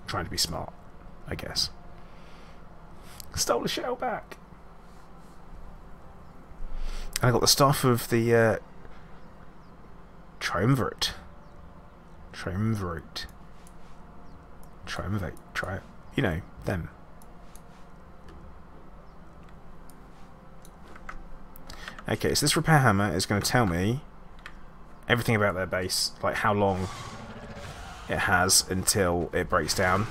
Trying to be smart, I guess. Stole a shell back. And I got the staff of the Triumvirate. You know, them. Okay, so this repair hammer is going to tell me everything about their base, like how long it has until it breaks down.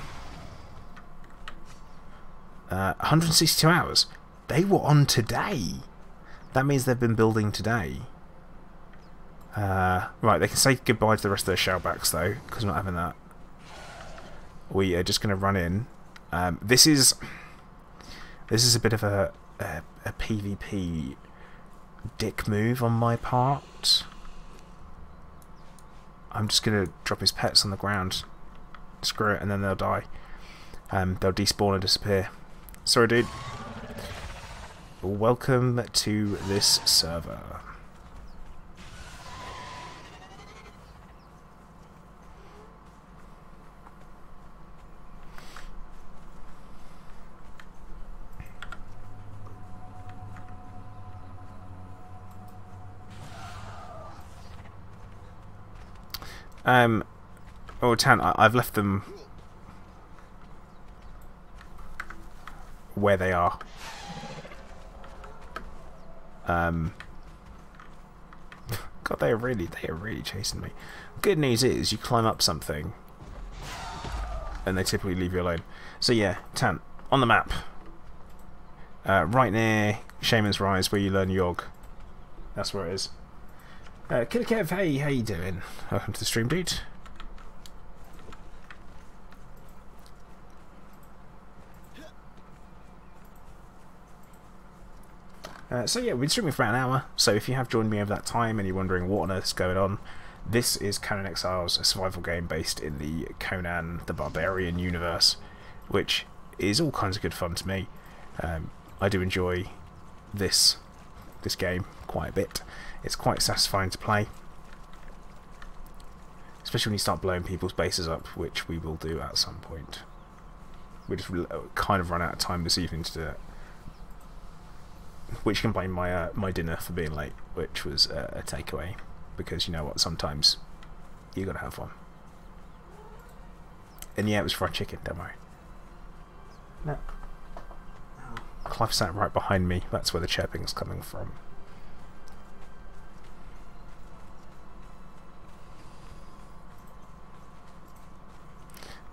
162 hours. They were on today. That means they've been building today. Right, they can say goodbye to the rest of their shellbacks though, because we're not having that. We are just going to run in. This is a bit of a PvP dick move on my part. I'm just going to drop his pets on the ground. Screw it, and then they'll die. They'll despawn and disappear. Sorry, dude. Welcome to this server. Oh, Tan, I've left them where they are. God, they are really chasing me. Good news is you climb up something, and they typically leave you alone. So yeah, Tan, on the map, right near Shaman's Rise, where you learn Yogg. That's where it is. Killer Kev, hey, how you doing? Welcome to the stream, dude. So yeah, we've been streaming for about an hour, so if you have joined me over that time and you're wondering what on earth is going on, this is Conan Exiles, a survival game based in the Conan the Barbarian universe, which is all kinds of good fun to me. I do enjoy this game quite a bit. It's quite satisfying to play, especially when you start blowing people's bases up, which we will do at some point. We just kind of run out of time this evening to do it. Which can blame my dinner for being late, which was a takeaway, because you know what, sometimes you gotta have one. And yeah, it was fried chicken, don't worry. No. Clive sat right behind me, that's where the chirping's coming from.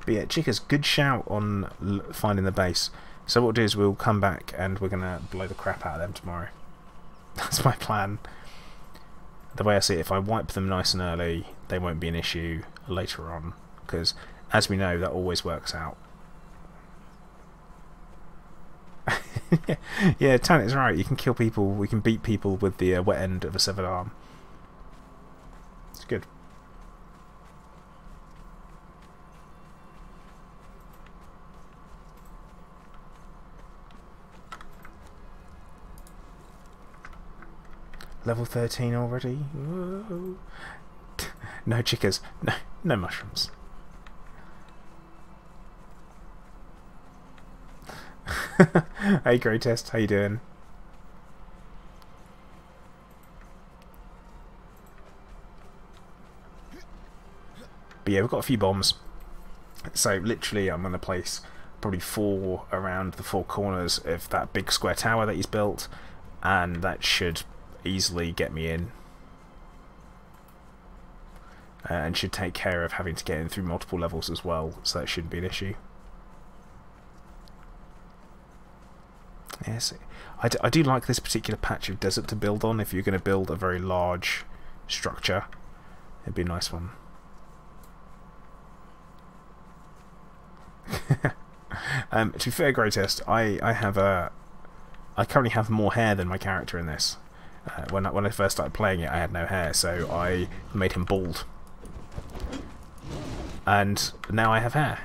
But yeah, Chica's good shout on finding the base. So what we'll do is we'll come back and we're going to blow the crap out of them tomorrow. That's my plan. The way I see it, if I wipe them nice and early, they won't be an issue later on. Because, as we know, that always works out. Yeah, Tan is right. You can kill people, we can beat people with the wet end of a severed arm. It's good. Level 13 already? Whoa. No chickas. No mushrooms. Hey Greatest, how you doing? But yeah, we've got a few bombs. So literally I'm going to place probably 4 around the 4 corners of that big square tower that he's built, and that should easily get me in, and should take care of having to get in through multiple levels as well, so that shouldn't be an issue. Yes, I do like this particular patch of desert to build on. If you're going to build a very large structure, it'd be a nice one. To be fair, Greatest, I currently have more hair than my character in this. When I first started playing it, I had no hair, so I made him bald. And now I have hair.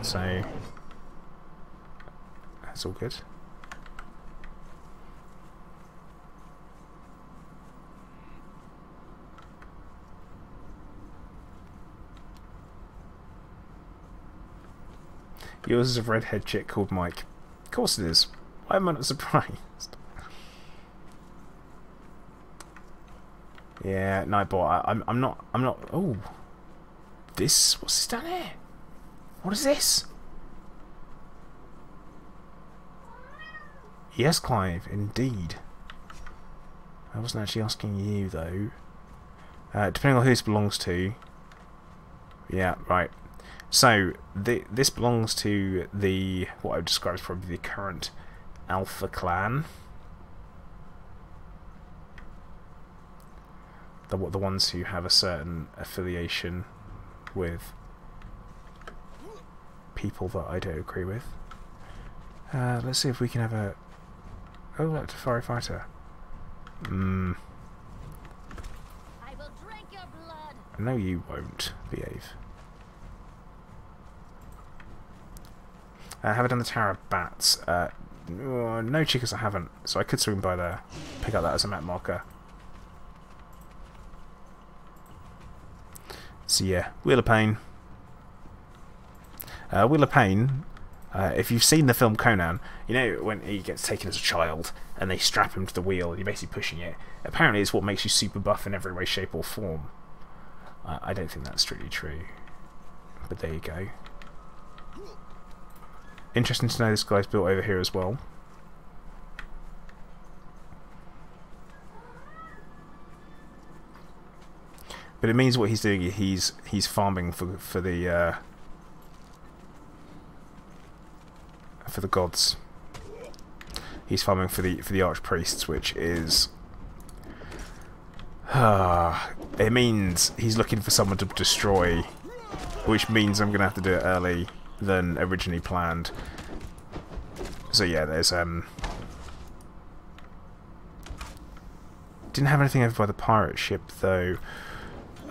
So that's all good. Yours is a redhead chick called Mike. Of course it is. Why am I not surprised? Yeah, Nightbot, I'm not. Oh, what's this down here? What is this? Yes, Clive, indeed. I wasn't actually asking you though. Depending on who this belongs to. Yeah, right. So this belongs to what I would describe as probably the current Alpha clan. The ones who have a certain affiliation with people that I don't agree with. Let's see if we can have a... Oh, that's a fiery fighter. I will drink your blood. No, you won't. Behave. Have I done the Tower of Bats? No, chickas, I haven't. So I could swing by there. Pick up that as a map marker. So yeah, Wheel of Pain. Wheel of Pain, if you've seen the film Conan, you know when he gets taken as a child and they strap him to the wheel and you're basically pushing it. Apparently it's what makes you super buff in every way, shape or form. I don't think that's strictly true. But there you go. Interesting to know this guy's built over here as well. But it means what he's doing, he's farming for the gods. He's farming for the archpriests, which is it means he's looking for someone to destroy, which means I'm gonna have to do it early than originally planned. So yeah, there's didn't have anything over by the pirate ship though,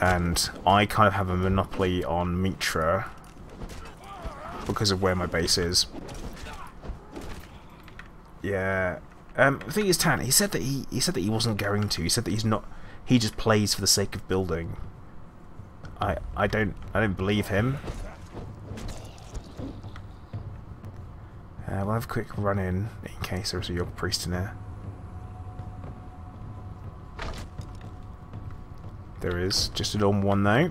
and I kind of have a monopoly on Mitra because of where my base is. Yeah. The thing is, Tan, he said that he wasn't going to. He said that he's not. He just plays for the sake of building. I don't believe him. We'll have a quick run in case there's a young priest in there. There is just a normal one though.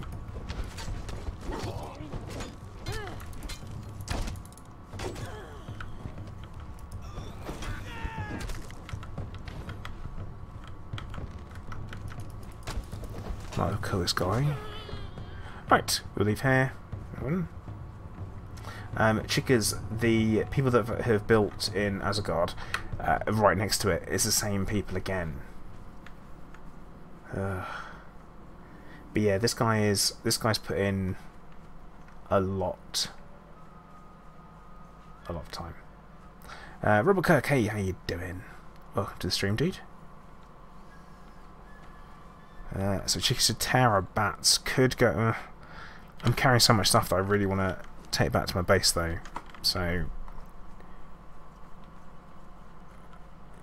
I'll kill this guy. Right, we'll leave here. Chickas, the people that have built in Asgard, right next to it, is the same people again. But yeah, this guy's put in a lot of time. Robert Kirk, hey, how you doing? Welcome to the stream, dude. So Chickas, Tara, bats could go. I'm carrying so much stuff that I really want to take back to my base, though. So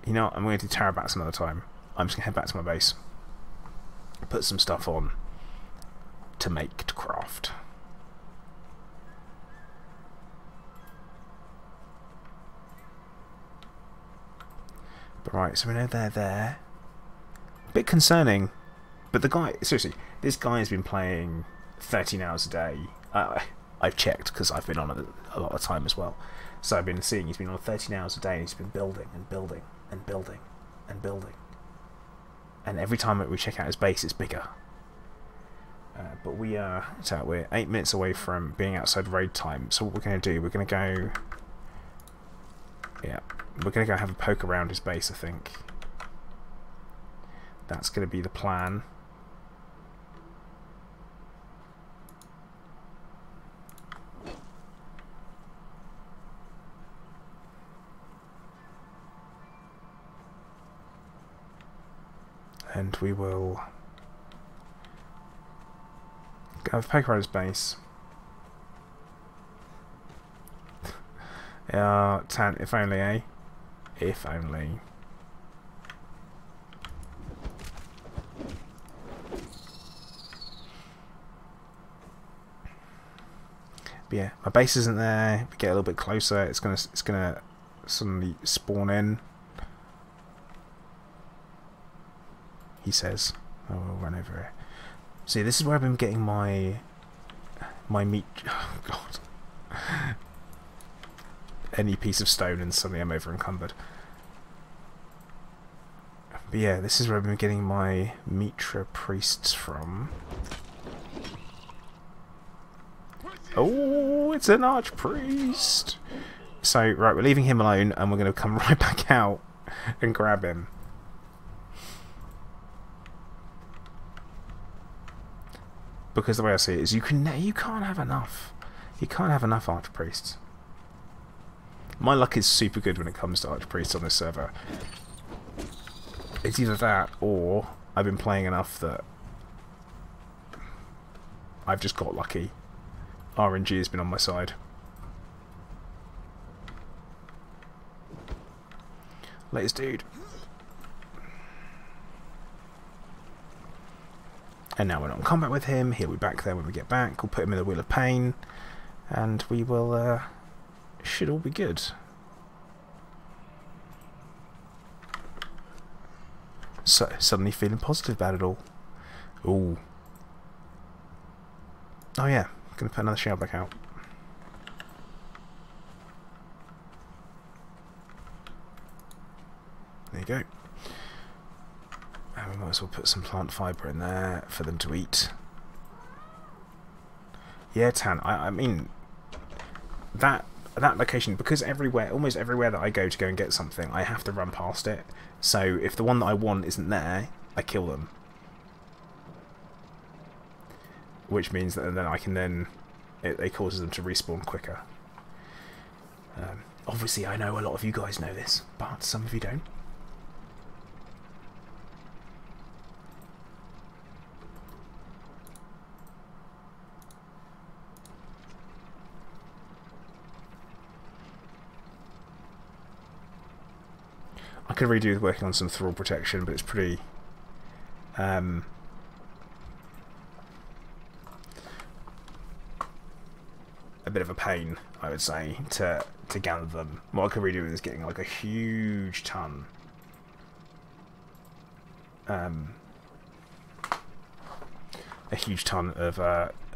you know what? I'm going to do Tara bats another time. I'm just going to head back to my base, put some stuff on to make to craft. But right, so we know they're there. Bit concerning, but the guy, seriously, this guy has been playing 13 hours a day. I've checked because I've been on a lot of time as well. So I've been seeing he's been on 13 hours a day and he's been building and building and building and building. And every time we check out his base, it's bigger. But we're 8 minutes away from being outside raid time. So what we're going to do, we're going to go... Yeah, we're going to go have a poke around his base, I think. That's going to be the plan. And we will go have a poke around his base. Tan, if only, eh? If only. But yeah, my base isn't there. We get a little bit closer, it's gonna suddenly spawn in. He says. Oh, we'll run over here. See, this is where I've been getting my meat. Oh God. Any piece of stone and suddenly I'm over encumbered. But yeah, this is where I've been getting my Mitra priests from. Oh, it's an archpriest. So, right, we're leaving him alone and we're going to come right back out and grab him. Because the way I see it is you can't have enough. You can't have enough archpriests. My luck is super good when it comes to archpriests on this server. It's either that or I've been playing enough that I've just got lucky. RNG has been on my side. Latest dude. And now we're not in combat with him. He'll be back there when we get back. We'll put him in the Wheel of Pain. And we will... should all be good. So, suddenly feeling positive about it all. Ooh. Oh yeah, gonna put another shell back out. There you go. And we might as well put some plant fibre in there for them to eat. Yeah, Tan, I mean, that location, because everywhere, almost everywhere that I go to go and get something, I have to run past it. So if the one that I want isn't there, I kill them. Which means that then I can then, it causes them to respawn quicker. Obviously I know a lot of you guys know this, but some of you don't. I could really do with working on some thrall protection, but it's pretty a bit of a pain, I would say, to gather them. What I could really do is getting like a huge ton of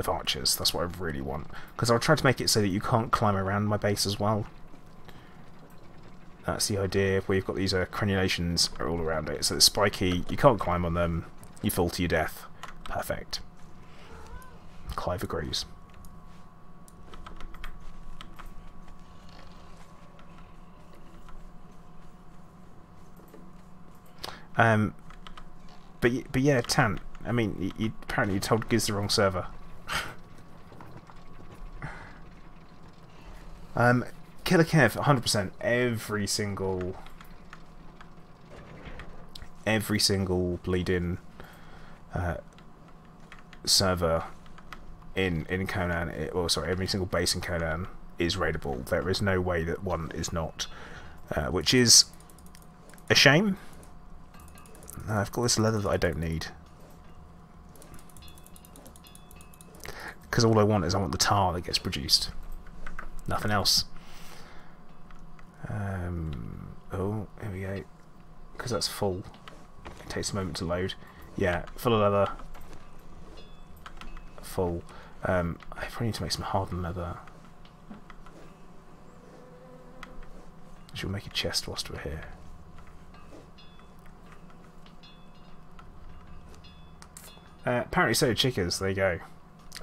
archers. That's what I really want, because I'll try to make it so that you can't climb around my base as well. That's the idea, where you've got these crenulations all around it. So it's spiky, you can't climb on them, you fall to your death. Perfect. Clive agrees. But yeah, Tan, I mean, apparently you told Giz the wrong server. Killer Kev, 100%. Every single bleeding server in Conan, or sorry, every single base in Conan is raidable. There is no way that one is not, which is a shame. I've got this leather that I don't need, because all I want is the tar that gets produced. Nothing else. Oh, here we go. Because that's full. It takes a moment to load. Yeah, full of leather. Full. I probably need to make some hardened leather. She'll make a chest whilst we're here. Apparently so, chickers. There you go.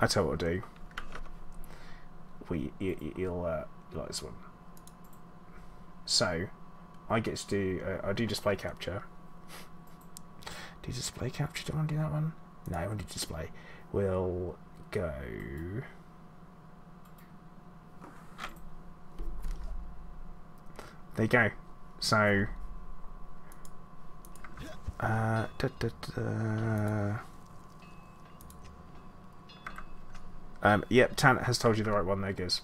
I tell you what I'll do. You'll like this one. So, I get to do. I do display capture. Do display capture? Do I want to do that one? No, I want to do display. We'll go. There you go. So. Yep, Tant has told you the right one there, Giz.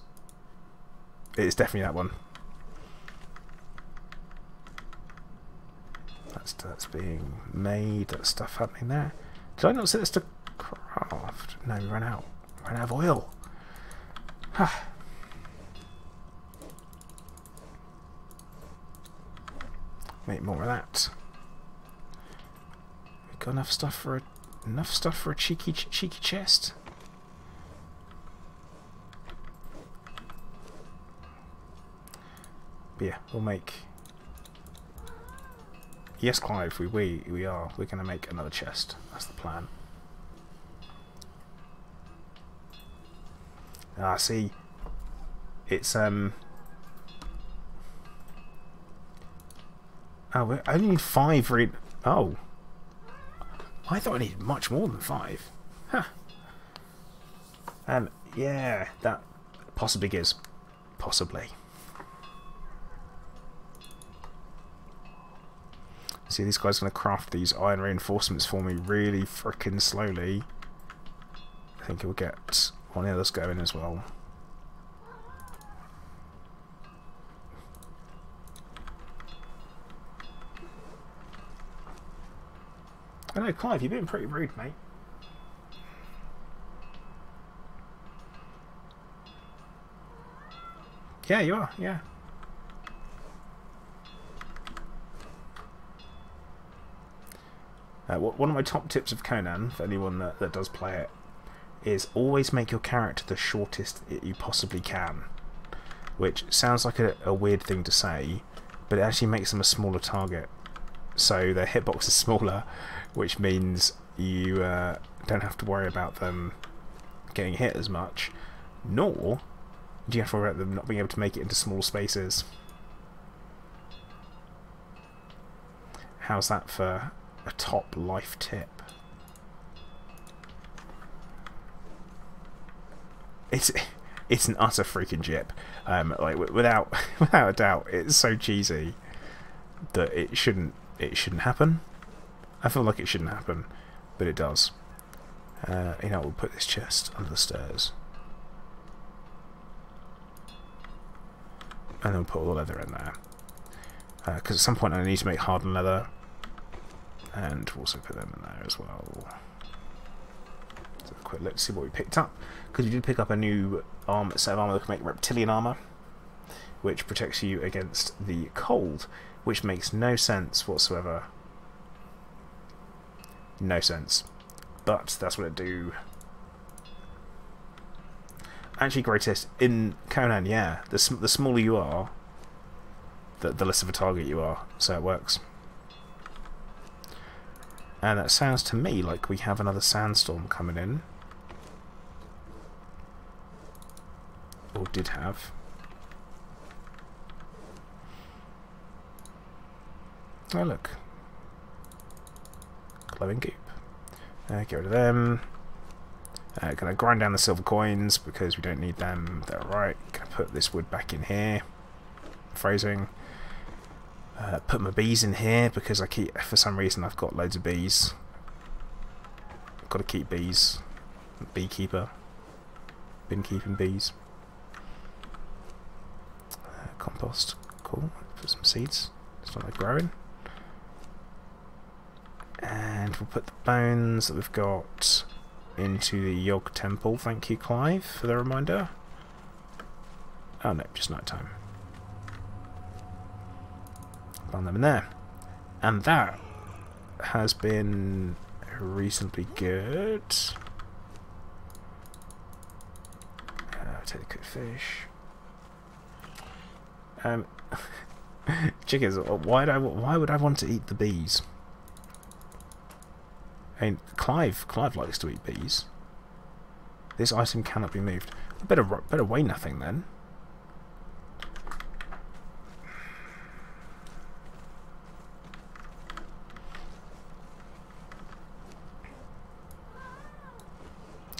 It's definitely that one. That's being made, that stuff happening there. Did I not set this to craft? No, we ran out. Ran out of oil. Make more of that. We've got enough stuff for a cheeky chest. But yeah, we'll make. Yes, Clive, we are. We're going to make another chest. That's the plan. Ah, see, it's Oh, we only need 5. Oh, I thought I needed much more than 5. Huh. Yeah, that possibly is. Possibly. See, these guys are going to craft these iron reinforcements for me really frickin' slowly. I think we'll get one of the others going as well. I know, Clive, you've been pretty rude, mate. Yeah, you are, yeah. One of my top tips of Conan, for anyone that does play it, is always make your character the shortest you possibly can. Which sounds like a weird thing to say, but it actually makes them a smaller target. So their hitbox is smaller, which means you don't have to worry about them getting hit as much, nor do you have to worry about them not being able to make it into small spaces. How's that for a top life tip? It's an utter freaking jip. Like without a doubt, it's so cheesy that it shouldn't happen. I feel like it shouldn't happen, but it does. You know, we'll put this chest under the stairs, and then we'll put all the leather in there. Because at some point I need to make hardened leather, and we'll also put them in there as well. So a quick look to see what we picked up, because we did pick up a new set of armor that can make reptilian armor, which protects you against the cold, which makes no sense whatsoever. No sense. But that's what it do. Actually, greatest in Conan, yeah. The smaller you are, the less of a target you are, so it works. And that sounds to me like we have another sandstorm coming in. Or did have. Oh look. Glowing goop. Get rid of them. Gonna grind down the silver coins because we don't need them. They're right. Gonna put this wood back in here. Phrasing. Put my bees in here because for some reason I've got loads of bees. I've got to keep bees. Beekeeper. Been keeping bees. Compost. Cool. Put some seeds. Start like growing. And we'll put the bones that we've got into the Yog Temple. Thank you, Clive, for the reminder. Oh no, just night time. Found them in there. And that has been reasonably good. Take a quick fish. Chickens, why would I want to eat the bees? I mean, Clive likes to eat bees. This item cannot be moved. Better weigh nothing then.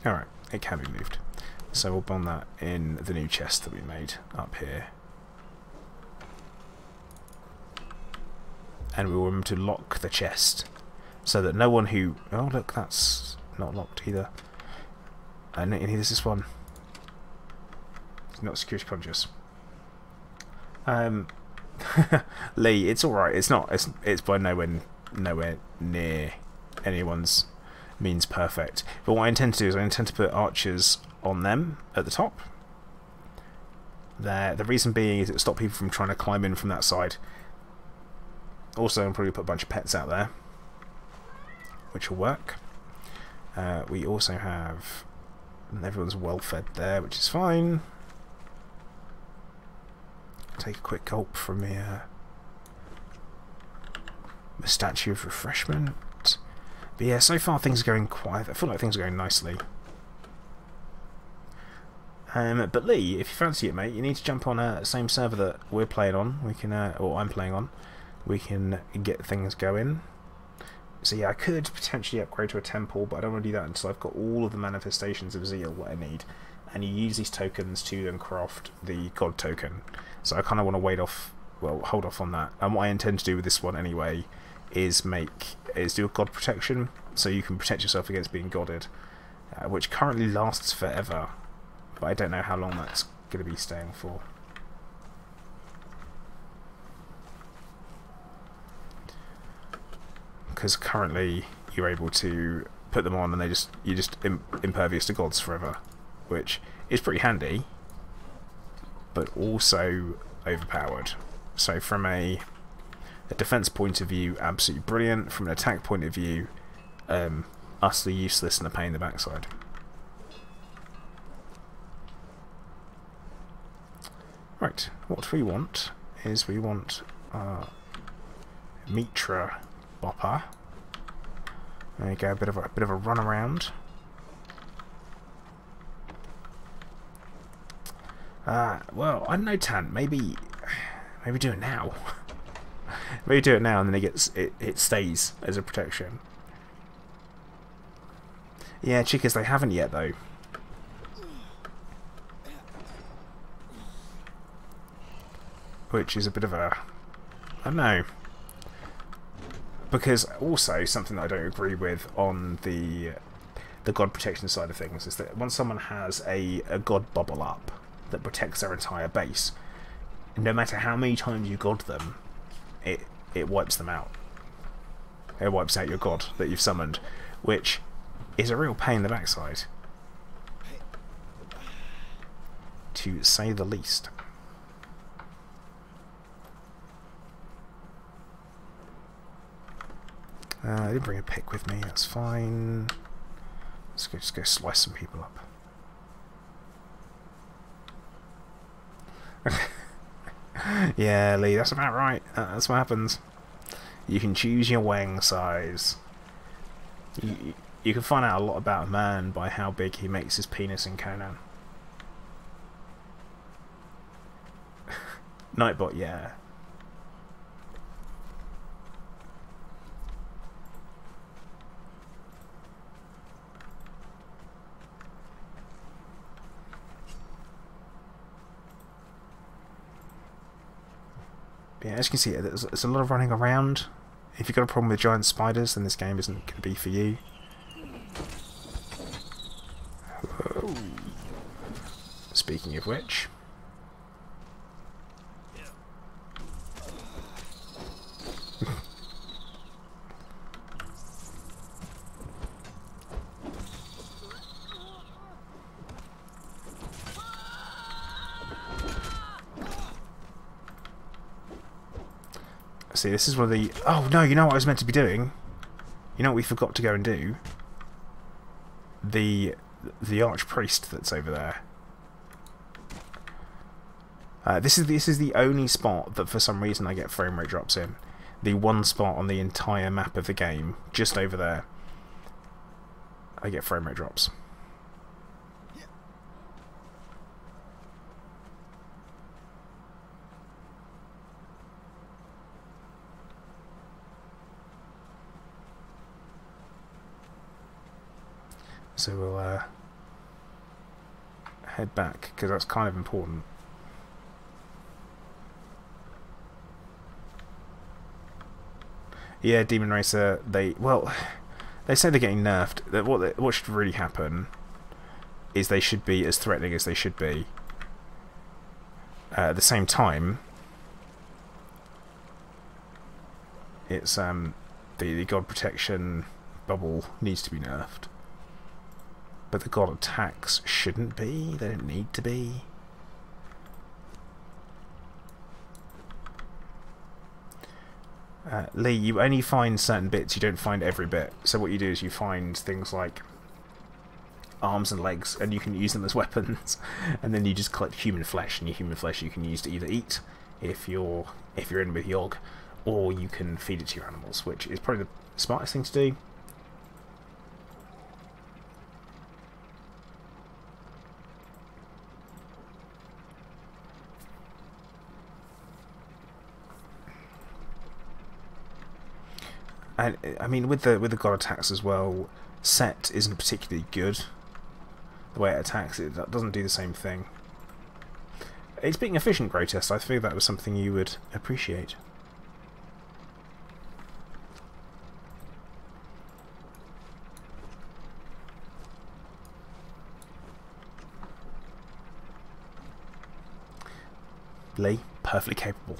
Alright, it can be moved. So we'll bond that in the new chest that we made up here. And we'll remember to lock the chest so that no one who... Oh look, that's not locked either. And neither is this one. It's not security conscious. Lee, it's alright. It's not. It's by nowhere near anyone's means perfect. But what I intend to do is I intend to put archers on them at the top. There. The reason being is it will stop people from trying to climb in from that side. Also, I'll probably put a bunch of pets out there, which will work. We also have everyone's well fed there, which is fine. Take a quick gulp from the statue of refreshment. But yeah, so far things are going quiet. I feel like things are going nicely. But Lee, if you fancy it, mate, you need to jump on the same server that we're playing on. We can, or I'm playing on. We can get things going. So yeah, I could potentially upgrade to a temple, but I don't want to do that until I've got all of the manifestations of zeal, what I need. And you use these tokens to then craft the god token. So I kind of want to hold off on that. And what I intend to do with this one anyway is do a god protection, so you can protect yourself against being godded, which currently lasts forever, but I don't know how long that's going to be staying for. Because currently you're able to put them on and you're just impervious to gods forever, which is pretty handy, but also overpowered. So from a defense point of view, absolutely brilliant. From an attack point of view, utterly useless and a pain in the backside. Right, what we want is we want our Mitra Bopper. There you go, a bit of a run around. Well, I don't know, Tan. Maybe do it now. Maybe do it now, and then it stays as a protection. Yeah, Chicas, they haven't yet though. Which is a bit of a, I don't know. Because also something that I don't agree with on the god protection side of things is that once someone has a god bubble up that protects their entire base, no matter how many times you god them, it wipes them out. It wipes out your god that you've summoned, which is a real pain in the backside, to say the least. I didn't bring a pick with me, that's fine. Let's just go slice some people up. Yeah, Lee, that's about right. That's what happens. You can choose your wang size. You can find out a lot about a man by how big he makes his penis in Conan. Nightbot, yeah. Yeah, as you can see, there's a lot of running around. If you've got a problem with giant spiders, then this game isn't going to be for you. Whoa. Speaking of which... See, this is one of the... Oh, no, you know what I was meant to be doing? You know what we forgot to go and do? The archpriest that's over there. This is the only spot that for some reason I get frame rate drops in. The one spot on the entire map of the game, just over there, I get frame rate drops. So we'll head back, because that's kind of important. Yeah, Demon Racer, they say they're getting nerfed. What should really happen is they should be as threatening as they should be. At the same time, it's the god protection bubble needs to be nerfed. But the god attacks shouldn't be. They don't need to be. Lee, you only find certain bits, you don't find every bit. So what you do is you find things like arms and legs, and you can use them as weapons. And then you just collect human flesh, and your human flesh you can use to either eat, if you're in with Yogg, or you can feed it to your animals, which is probably the smartest thing to do. And I mean, with the god attacks as well, set isn't particularly good. The way it attacks, it doesn't do the same thing. It's being efficient, Grotest. I figured that was something you would appreciate. Lee, perfectly capable.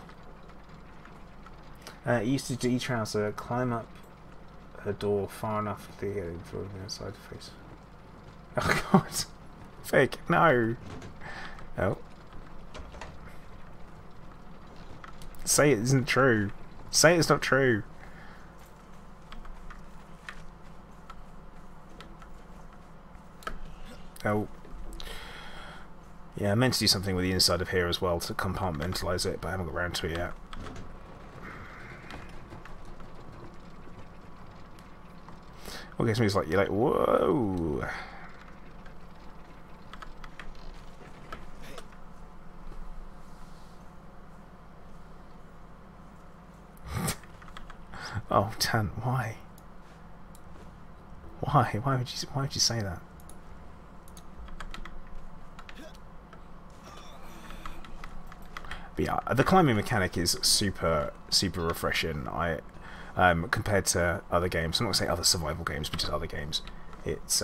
Used to de-trouser, climb up a door far enough to get it from the outside face. Oh god! Fake, no! Oh. Say it isn't true. Say it's not true. Oh. Yeah, I meant to do something with the inside of here as well to compartmentalise it, but I haven't got around to it yet. What gets me is like, you're like, whoa! Oh, Dan, why? Why? Why would you say that? But yeah, the climbing mechanic is super refreshing. Compared to other games, I'm not gonna say other survival games, but just other games, it's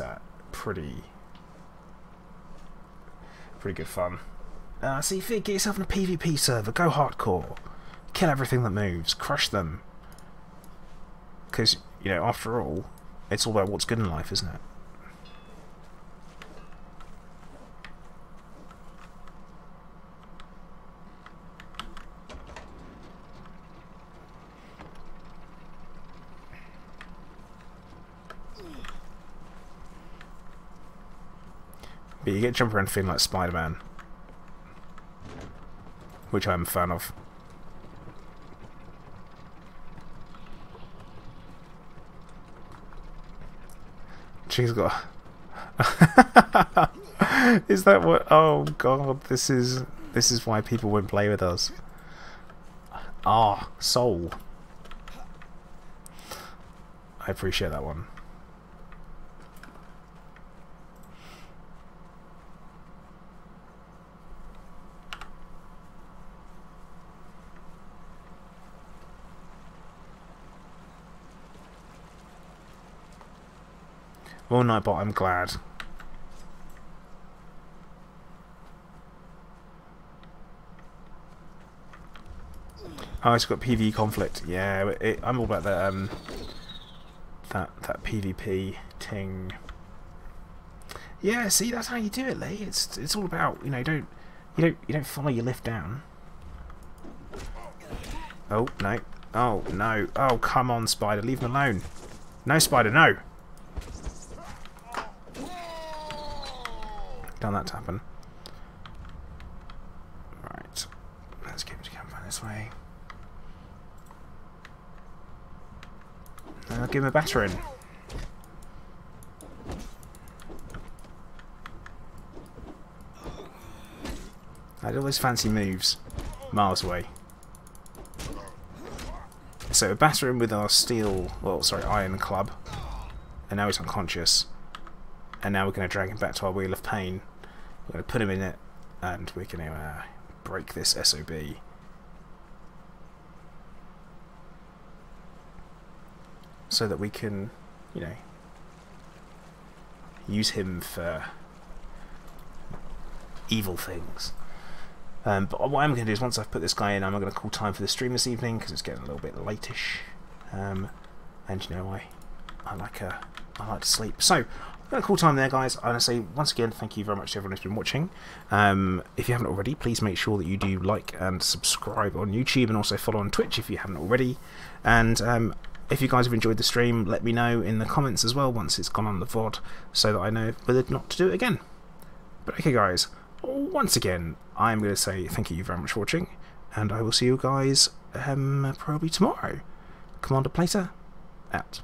pretty good fun. So you think, get yourself in a PvP server, go hardcore, kill everything that moves, crush them. Because, you know, after all, it's all about what's good in life, isn't it? But you get to jump around feeling like Spider-Man, which I'm a fan of. She's got. Is that what? Oh God! This is why people won't play with us. Ah, soul. I appreciate that one. Well, Nightbot, I'm glad. Oh, it's got PvE conflict. Yeah, I'm all about that. That PvP ting. Yeah, see, that's how you do it, Lee. It's all about, you know, you don't follow your lift down. Oh no! Oh no! Oh come on, Spider, leave him alone. No, Spider, no. Done that to happen. Right, let's get him to come this way. And I'll give him a battering. I did all those fancy moves miles away. So we batter him with our iron club, and now he's unconscious. And now we're going to drag him back to our wheel of pain. We're going to put him in it, and we're going to break this SOB. So that we can, you know, use him for evil things. But what I'm going to do is, once I've put this guy in, I'm going to call time for the stream this evening, because it's getting a little bit late-ish. And you know, I like to sleep. So I'm going to call time there, guys. I'm going to say once again, thank you very much to everyone who's been watching. If you haven't already, please make sure that you do like and subscribe on YouTube, and also follow on Twitch if you haven't already. And if you guys have enjoyed the stream, let me know in the comments as well once it's gone on the VOD, so that I know whether not to do it again. But okay, guys, once again, I'm going to say thank you very much for watching, and I will see you guys probably tomorrow. Commander Plater, out.